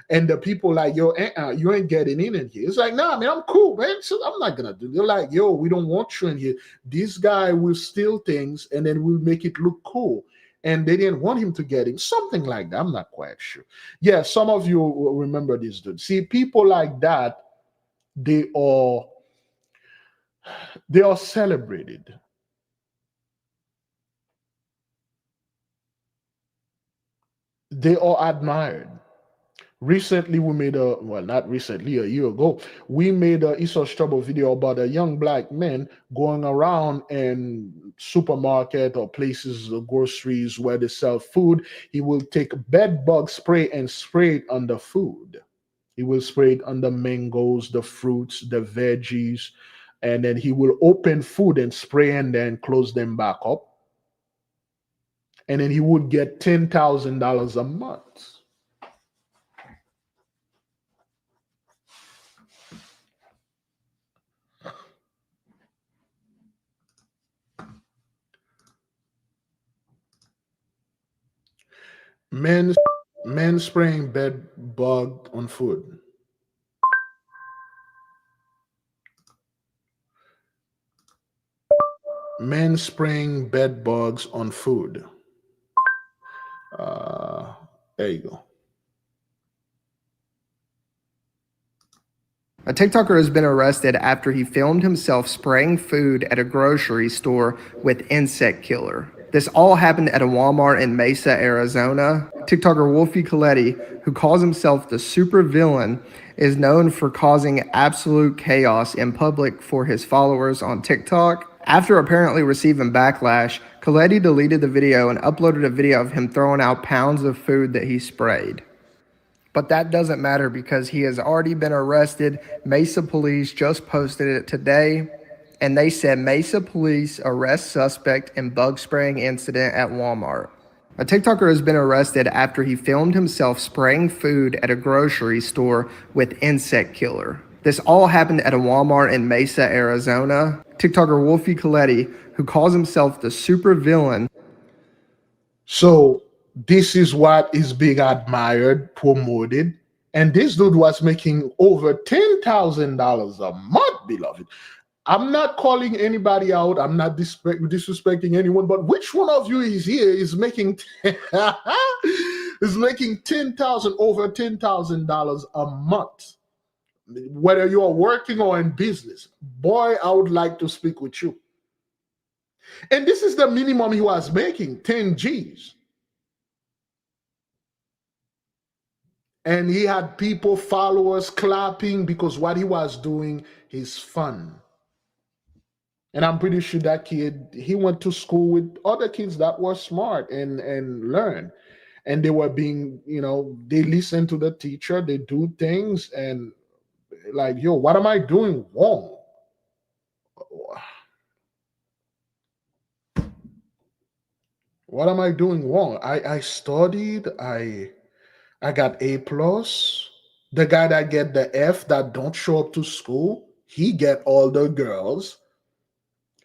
and the people like, yo, you ain't getting in here. It's like, nah, man, I'm cool, man. So I'm not gonna do. They're like, yo, we don't want you in here. This guy will steal things and then we'll make it look cool. And they didn't want him to get in, something like that. I'm not quite sure. Yeah, some of you will remember this dude. See, people like that, they are celebrated. They are admired. Recently, we made not recently, a year ago, we made a Esau's Trouble video about a young black man going around in supermarket or places, or groceries where they sell food. He will take bed bug spray and spray it on the food. He will spray it on the mangoes, the fruits, the veggies, and then he will open food and spray and then close them back up. And then he would get $10,000 a month. Men men spraying bed bug on food. Men spraying bed bugs on food. Uh, there you go. A TikToker has been arrested after he filmed himself spraying food at a grocery store with insect killer. This all happened at a Walmart in Mesa, Arizona. TikToker Wolfie Coletti, who calls himself the super villain, is known for causing absolute chaos in public for his followers on TikTok. After apparently receiving backlash, Coletti deleted the video and uploaded a video of him throwing out pounds of food that he sprayed. But that doesn't matter because he has already been arrested. Mesa police just posted it today, and they said Mesa police arrest suspect in bug spraying incident at Walmart. A TikToker has been arrested after he filmed himself spraying food at a grocery store with insect killer. This all happened at a Walmart in Mesa, Arizona. TikToker Wolfie Coletti, who calls himself the super villain. So this is what is being admired, promoted, and this dude was making over $10,000 a month, beloved. I'm not calling anybody out. I'm not disrespecting anyone, but which one of you is here is making is making over $10,000 a month? Whether you are working or in business, boy, I would like to speak with you. And this is the minimum he was making, 10 G's. And he had people, followers clapping because what he was doing is fun. And I'm pretty sure that kid, he went to school with other kids that were smart and learn. And they were being, they listen to the teacher, they do things, and like, yo, what am I doing wrong? What am I doing wrong? I studied, I I got A plus. The guy that get the F that don't show up to school, he get all the girls.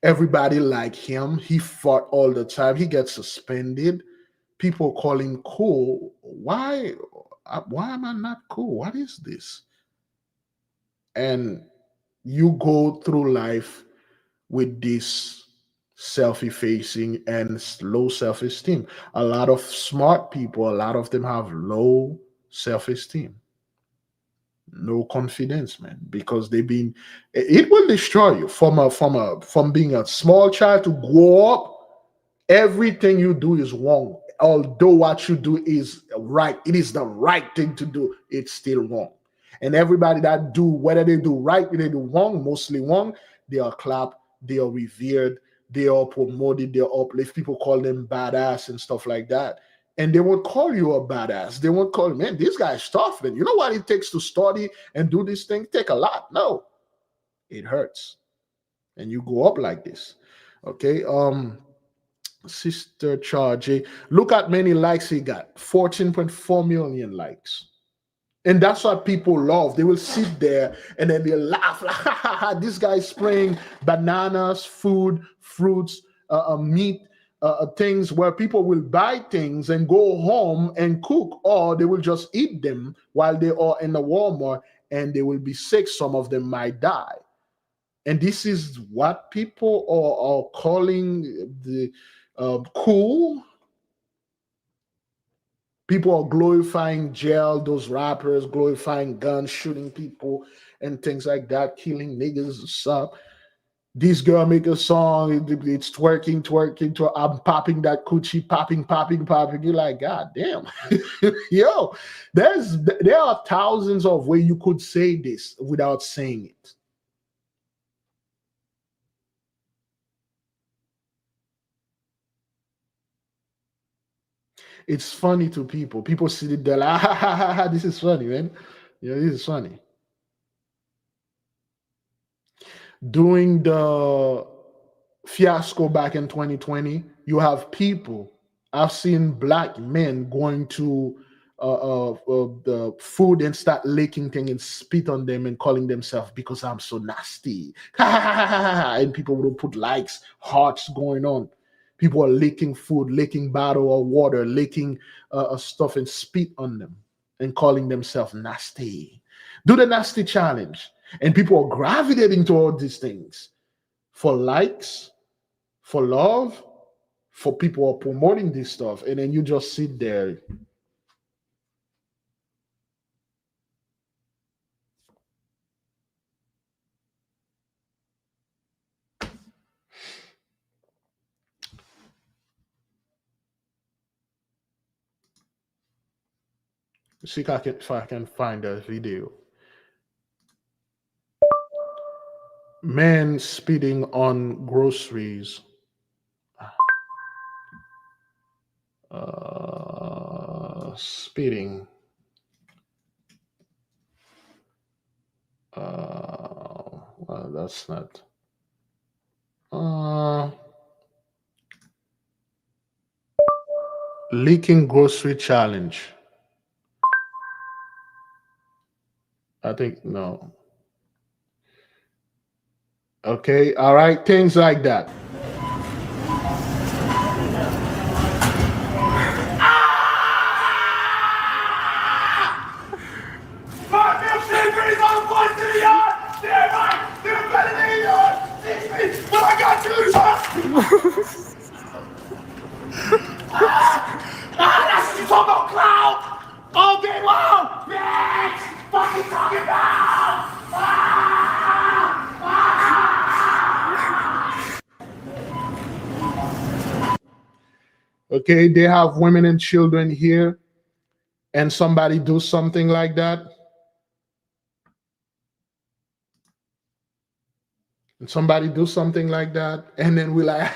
Everybody like him. He fought all the time. He gets suspended. People call him cool. Why? Why am I not cool? What is this? And you go through life with this self-effacing and low self-esteem. A lot of smart people, a lot of them have low self-esteem, no confidence, man, because they've been. It will destroy you from being a small child to grow up. Everything you do is wrong. Although what you do is right, it is the right thing to do, it's still wrong. And everybody that do, whether they do right or they do wrong, mostly wrong, they are clapped, they are revered, they are promoted, they are uplifted. People call them badass and stuff like that. And they won't call you a badass. They won't call, man, this guy's tough. And you know what it takes to study and do this thing? Take a lot. No, it hurts. And you go up like this. Okay. Sister Charge, look at many likes he got, 14.4 million likes. And that's what people love. They will sit there and then they laugh like, ha, ha, ha, this guy's spraying bananas, food, fruits, meat, things where people will buy things and go home and cook, or they will just eat them while they are in the Walmart, and they will be sick. Some of them might die. And this is what people are calling the cool. People are glorifying jail, those rappers glorifying guns, shooting people and things like that, killing niggas and stuff. This girl make a song, it's twerking, twerking, I'm popping that coochie, popping, popping, popping. You're like, God damn. Yo, there are thousands of ways you could say this without saying it. It's funny to people. People see it there like, ha, ha, ha, ha, this is funny, man. Yeah, this is funny. During the fiasco back in 2020, you have people. I've seen black men going to the food and start licking things and spit on them and calling themselves because I'm so nasty. And people will put likes, hearts going on. People are licking food, licking bottle of water, licking stuff and spit on them and calling themselves nasty. Do the nasty challenge. And people are gravitating toward these things for likes, for love, for people are promoting this stuff. And then you just sit there. See if I can find a video. Man spitting on groceries. Spitting. Well, that's not. Leaking grocery challenge. I think no. Okay, all right, things like that. That's what you talking about, clown! All day long! Bitch! Fucking talking about! Okay, they have women and children here, and somebody do something like that. And somebody do something like that, and then we're like,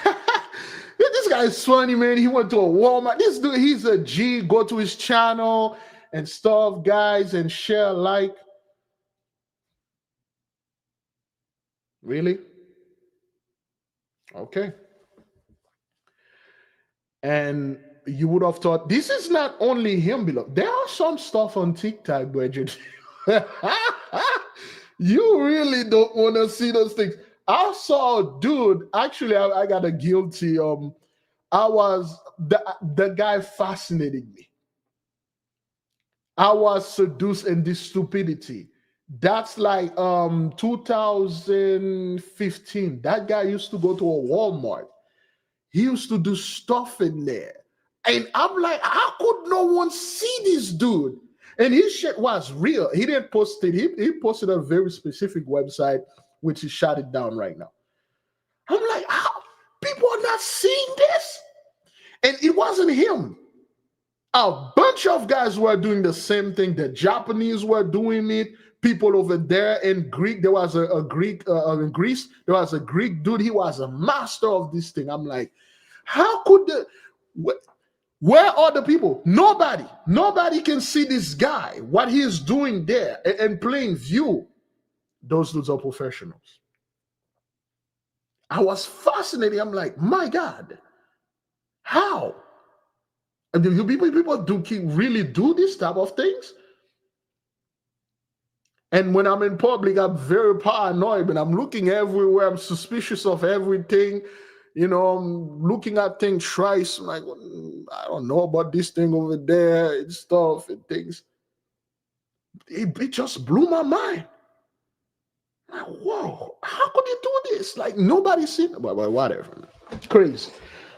this guy's funny, man. He went to a Walmart. This dude, he's a G. Go to his channel and stuff, guys, and share, like. Really? Okay. And you would have thought this is not only him, beloved. There are some stuff on TikTok, Bridget. You really don't want to see those things. I saw a dude. Actually, I got a guilty. I was the guy fascinated me. I was seduced in this stupidity. That's like 2015. That guy used to go to a Walmart. He used to do stuff in there. And I'm like, how could no one see this dude? And his shit was real. He didn't post it. He posted a very specific website, which he shut it down right now. I'm like, how? People are not seeing this? And it wasn't him. A bunch of guys were doing the same thing. The Japanese were doing it. People over there in Greek, there was a Greek in Greece. There was a Greek dude. He was a master of this thing. I'm like, how could where are the people? Nobody can see this guy, what he is doing there in plain view. Those dudes are professionals. I was fascinated. I'm like, my God, how? And do people really do this type of things? And when I'm in public, I'm very paranoid, and I'm looking everywhere. I'm suspicious of everything. You know, I'm looking at things twice. I'm like, I don't know about this thing over there and stuff and things. It just blew my mind. I'm like, whoa, how could you do this? Like, nobody's seen it. But whatever. It's crazy.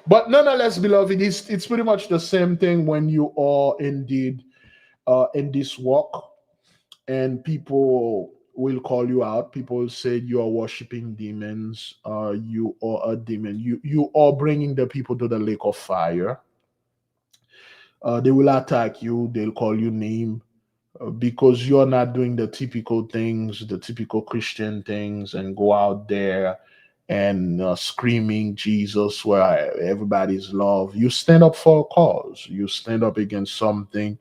But nonetheless, beloved, it's pretty much the same thing when you are indeed in this walk, and people will call you out. People say you are worshiping demons. You are a demon. You are bringing the people to the lake of fire. They will attack you. They'll call you name because you're not doing the typical things, the typical Christian things, and go out there and screaming Jesus where everybody's love. You stand up for a cause. You stand up against something,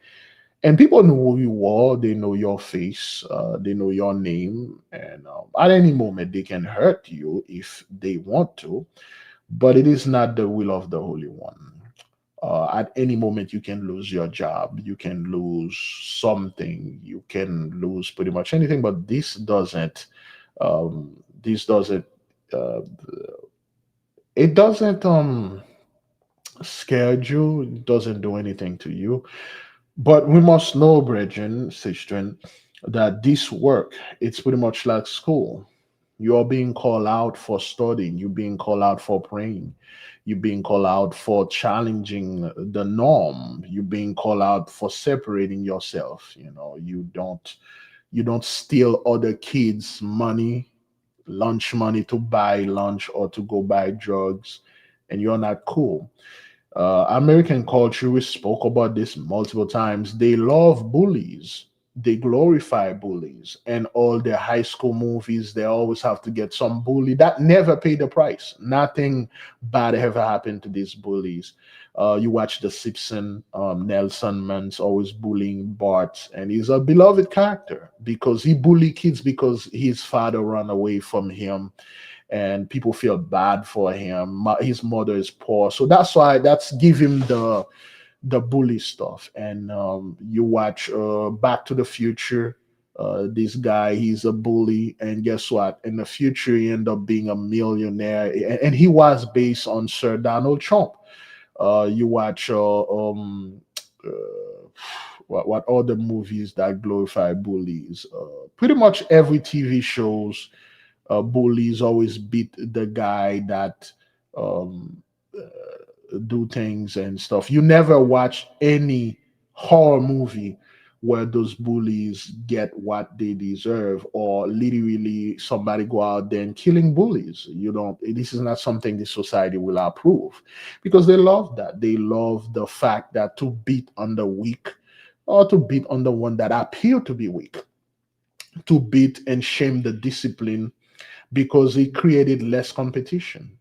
and people know who you are. They know your face. They know your name, and at any moment they can hurt you if they want to. But it is not the will of the Holy One. At any moment you can lose your job. You can lose something. You can lose pretty much anything. But this doesn't. This doesn't. Uh, it doesn't scare you. It doesn't do anything to you. But we must know, brethren, sistren, that this work, it's pretty much like school. You are being called out for studying. You're being called out for praying. You're being called out for challenging the norm. You're being called out for separating yourself. You know, you don't steal other kids' money, lunch money to buy lunch or to go buy drugs, and you're not cool. American culture, we spoke about this multiple times. They love bullies. They glorify bullies. And all their high school movies, they always have to get some bully that never paid the price. Nothing bad ever happened to these bullies. You watch The Simpsons, Nelson Man's always bullying Bart, and he's a beloved character because he bullied kids because his father ran away from him and people feel bad for him. His mother is poor, so that's give him the bully stuff. And you watch Back to the Future. This guy, he's a bully, and guess what? In the future, he ended up being a millionaire, and he was based on Sir Donald Trump. You watch uh, what other movies that glorify bullies? Pretty much every TV shows bullies always beat the guy that um, do things and stuff. You never watch any horror movie where those bullies get what they deserve, or literally somebody go out there and killing bullies. You don't. This is not something the society will approve, because they love that. They love the fact that to beat on the weak, or to beat on the one that appear to be weak, to beat and shame the discipline, because it created less competition.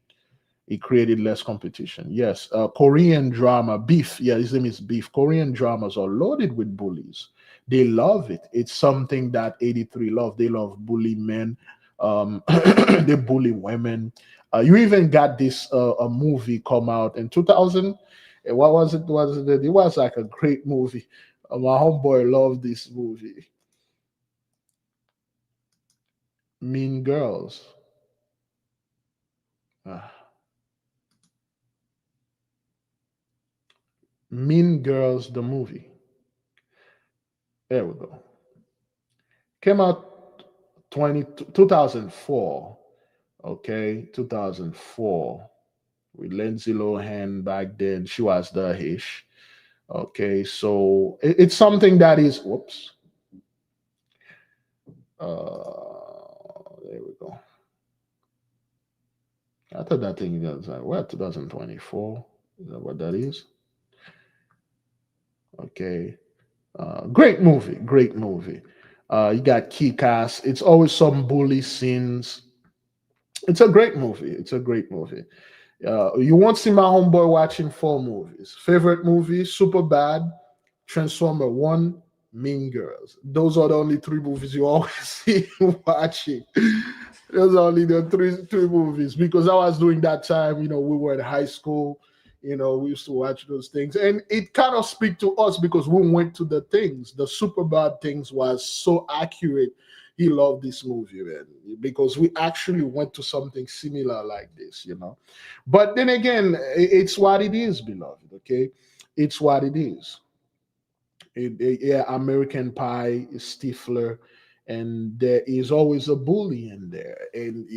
It created less competition. Yes, Korean drama, Beef. Yeah, his name is Beef. Korean dramas are loaded with bullies. They love it. It's something that 83 love. They love bully men. They bully women. You even got this a movie come out in 2000. What was it? It was like a great movie. My homeboy loved this movie. Mean Girls. Ah, Mean Girls, the movie. There we go. Came out 2004. Okay, 2004. With Lindsay Lohan back then. She was the Hish. Okay, so it's something that is, whoops. There we go. I thought that thing was like, what, 2024? Is that what that is? Okay. Great movie. Great movie. You got Kick-Ass. It's always some bully scenes. It's a great movie. It's a great movie. You won't see my homeboy watching four movies. Favorite movie, Super Bad, Transformer 1, Mean Girls. Those are the only three movies you always see watching. Those are only the three movies because I was doing that time, we were in high school, we used to watch those things. And it kind of speak to us because we went to the things. The Super Bad things was so accurate. He loved this movie, man, because we actually went to something similar like this. But then again, it's what it is, beloved, okay? It's what it is. Yeah, American Pie, Stifler, and there is always a bully in there. And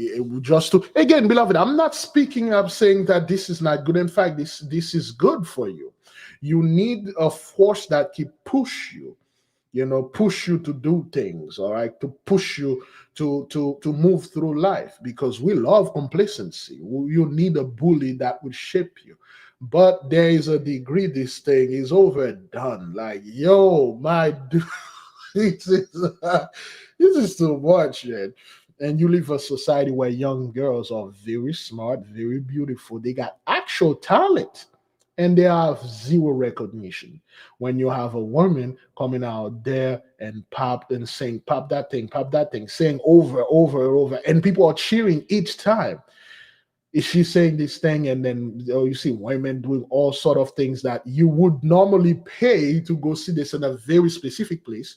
just to again, beloved, I'm not speaking up saying that this is not good. In fact, this is good for you. You need a force that can push you. Push you to do things, all right, to push you to move through life because we love complacency. You need a bully that will shape you. But there is a degree this thing is overdone. Like, yo, my dude, this is too much, man. And you live a society where young girls are very smart, very beautiful. They got actual talent and they have zero recognition. When you have a woman coming out there and pop and saying, pop that thing, saying over, over, and over, and people are cheering each time. Is she saying this thing? And then you see women doing all sort of things that you would normally pay to go see this in a very specific place.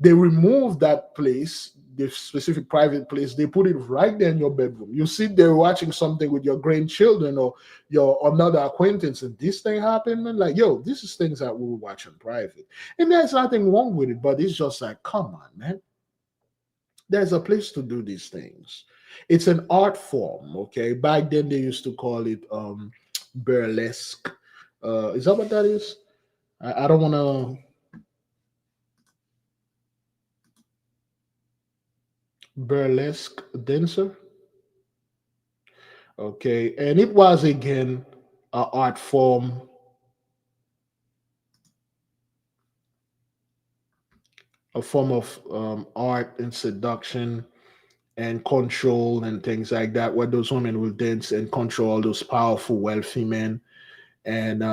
They remove that place, the specific private place. They put it right there in your bedroom. You sit there watching something with your grandchildren or your another acquaintance, and this thing happened. And like, yo, this is things that we will watch in private, and there's nothing wrong with it. But it's just like, come on, man. There's a place to do these things. It's an art form, okay? Back then they used to call it burlesque. Is that what that is? I don't want to. Burlesque dancer. Okay, and it was again an art form, a form of art and seduction and control and things like that, where those women will dance and control all those powerful, wealthy men. And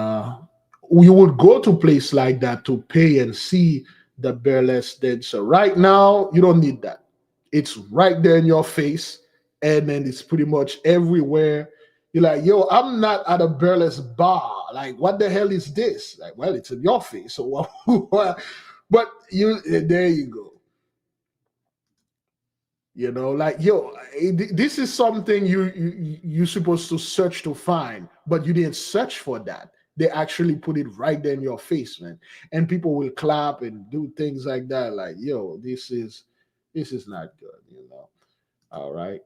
we would go to place like that to pay and see the burlesque dancer. Right now, you don't need that. It's right there in your face, and then it's pretty much everywhere. You're like, yo, I'm not at a burlesque bar. Like, what the hell is this? Like, well, it's in your face. So, but there you go. Like, yo, this is something you're supposed to search to find, but you didn't search for that. They actually put it right there in your face, man. And people will clap and do things like that. Like, yo, this is not good. All right.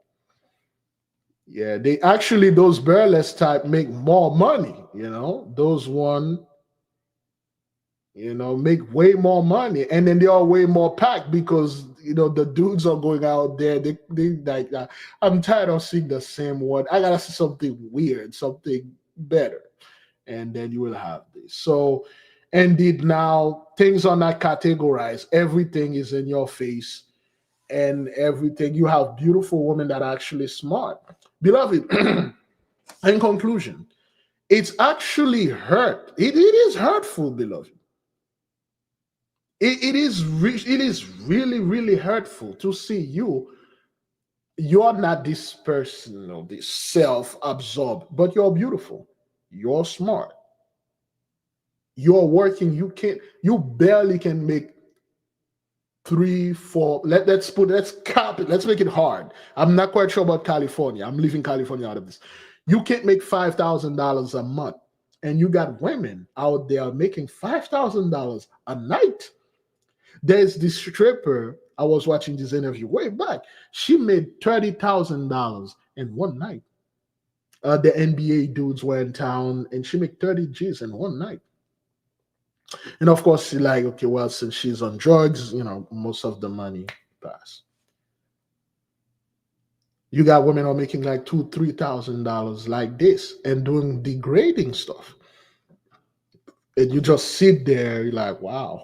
Yeah, they actually, those burlesque type make more money. Those one, make way more money, and then they are way more packed because the dudes are going out there. They like, I'm tired of seeing the same one. I gotta see something weird, something better, and then you will have this. So, indeed, now things are not categorized. Everything is in your face, and everything. You have beautiful women that are actually smart, beloved. In conclusion, it's actually hurt. It is hurtful, beloved. It is really, really hurtful to see you're not this person, this self-absorbed, but you're beautiful, you're smart, You're working, you barely can make 3, 4. Let's cap it. Let's make it hard. I'm not quite sure about California. I'm leaving California out of this. You can't make $5,000 a month, and you got women out there making $5,000 a night. There's this stripper. I was watching this interview way back. She made $30,000 in one night. The NBA dudes were in town, and she made 30 G's in one night. And of course, she's like, okay, well, since she's on drugs, most of the money pass. You got women who are making like $2,000, $3,000 like this and doing degrading stuff. And you just sit there, you're like, wow.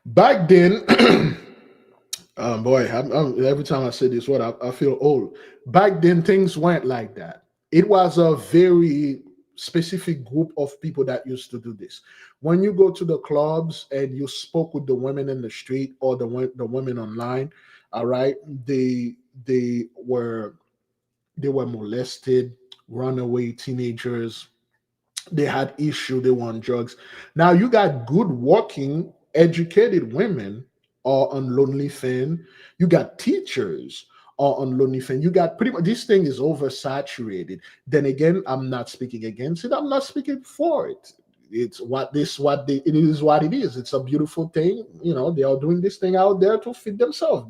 Back then, boy, every time I say this word, I feel old. Back then, things weren't like that. It was a very specific group of people that used to do this. When you go to the clubs and you spoke with the women in the street or the women online, all right, they were molested, runaway teenagers. They had issue. They were on drugs. Now you got good working, educated women or on LonelyFans. You got teachers or on LonelyFans. You got pretty much, this thing is oversaturated. Then again, I'm not speaking against it. I'm not speaking for it. It is what it is. It's a beautiful thing. They are doing this thing out there to feed themselves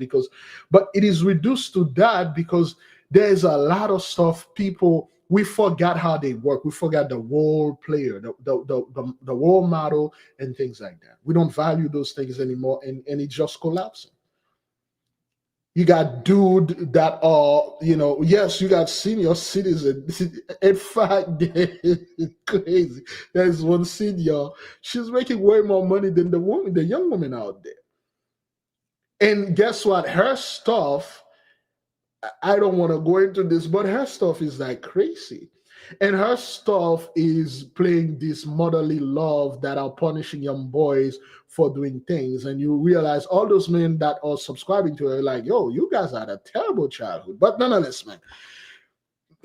but it is reduced to that because there's a lot of stuff we forgot how they work. We forgot the role player, the role model and things like that. We don't value those things anymore, and it's just collapsing. You got dude that are, yes, you got senior citizens. In fact, it's crazy. There's one senior, she's making way more money than the young woman out there. And guess what? Her stuff, I don't want to go into this, but her stuff is like crazy. And her stuff is playing this motherly love that are punishing young boys for doing things. And you realize all those men that are subscribing to her are like, yo, you guys had a terrible childhood. But nonetheless, man,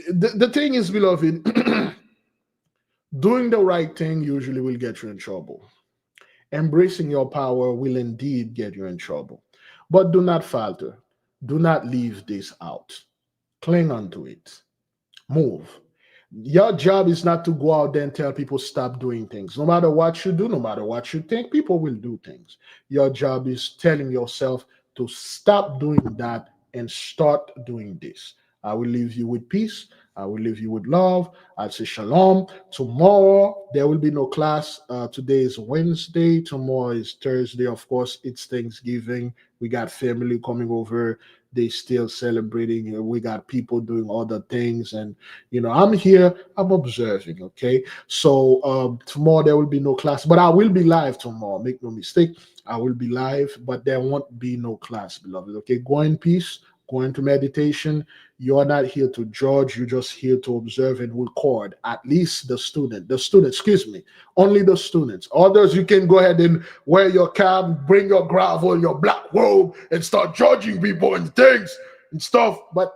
the thing is, beloved, doing the right thing usually will get you in trouble. Embracing your power will indeed get you in trouble. But do not falter. Do not leave this out. Cling on to it. Move. Your job is not to go out there and tell people stop doing things. No matter what you do, no matter what you think, people will do things. Your job is telling yourself to stop doing that and start doing this. I will leave you with peace. I will leave you with love. I'll say shalom. Tomorrow, there will be no class. Today is Wednesday. Tomorrow is Thursday. Of course, it's Thanksgiving. We got family coming over. They still celebrating. We got people doing other things. And, I'm here. I'm observing, okay? So tomorrow, there will be no class. But I will be live tomorrow. Make no mistake. I will be live. But there won't be no class, beloved, okay? Go in peace. Go into meditation. You're not here to judge. You're just here to observe and record. At least the student, excuse me, only the students. Others, you can go ahead and wear your cap, bring your gravel, your black robe, and start judging people and things and stuff. But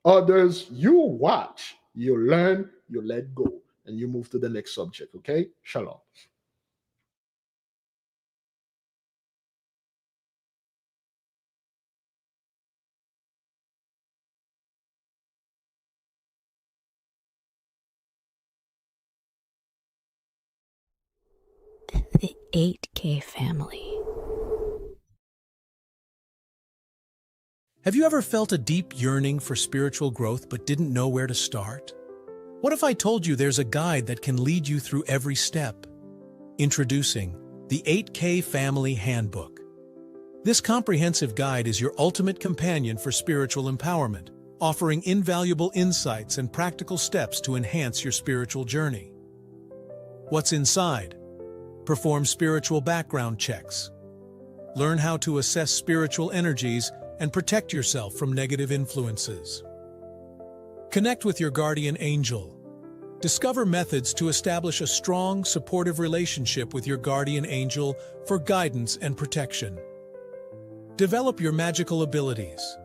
others, you watch, you learn, you let go, and you move to the next subject, okay? Shalom. The 8K family. Have you ever felt a deep yearning for spiritual growth but didn't know where to start? What if I told you there's a guide that can lead you through every step? Introducing the 8K Family Handbook. This comprehensive guide is your ultimate companion for spiritual empowerment, offering invaluable insights and practical steps to enhance your spiritual journey. What's inside? Perform spiritual background checks. Learn how to assess spiritual energies and protect yourself from negative influences. Connect with your guardian angel. Discover methods to establish a strong, supportive relationship with your guardian angel for guidance and protection. Develop your magical abilities.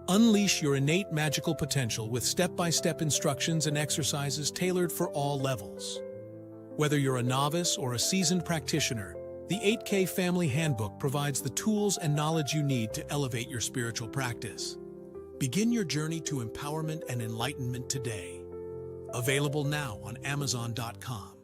Unleash your innate magical potential with step-by-step instructions and exercises tailored for all levels. Whether you're a novice or a seasoned practitioner, the 8K Family Handbook provides the tools and knowledge you need to elevate your spiritual practice. Begin your journey to empowerment and enlightenment today. Available now on Amazon.com.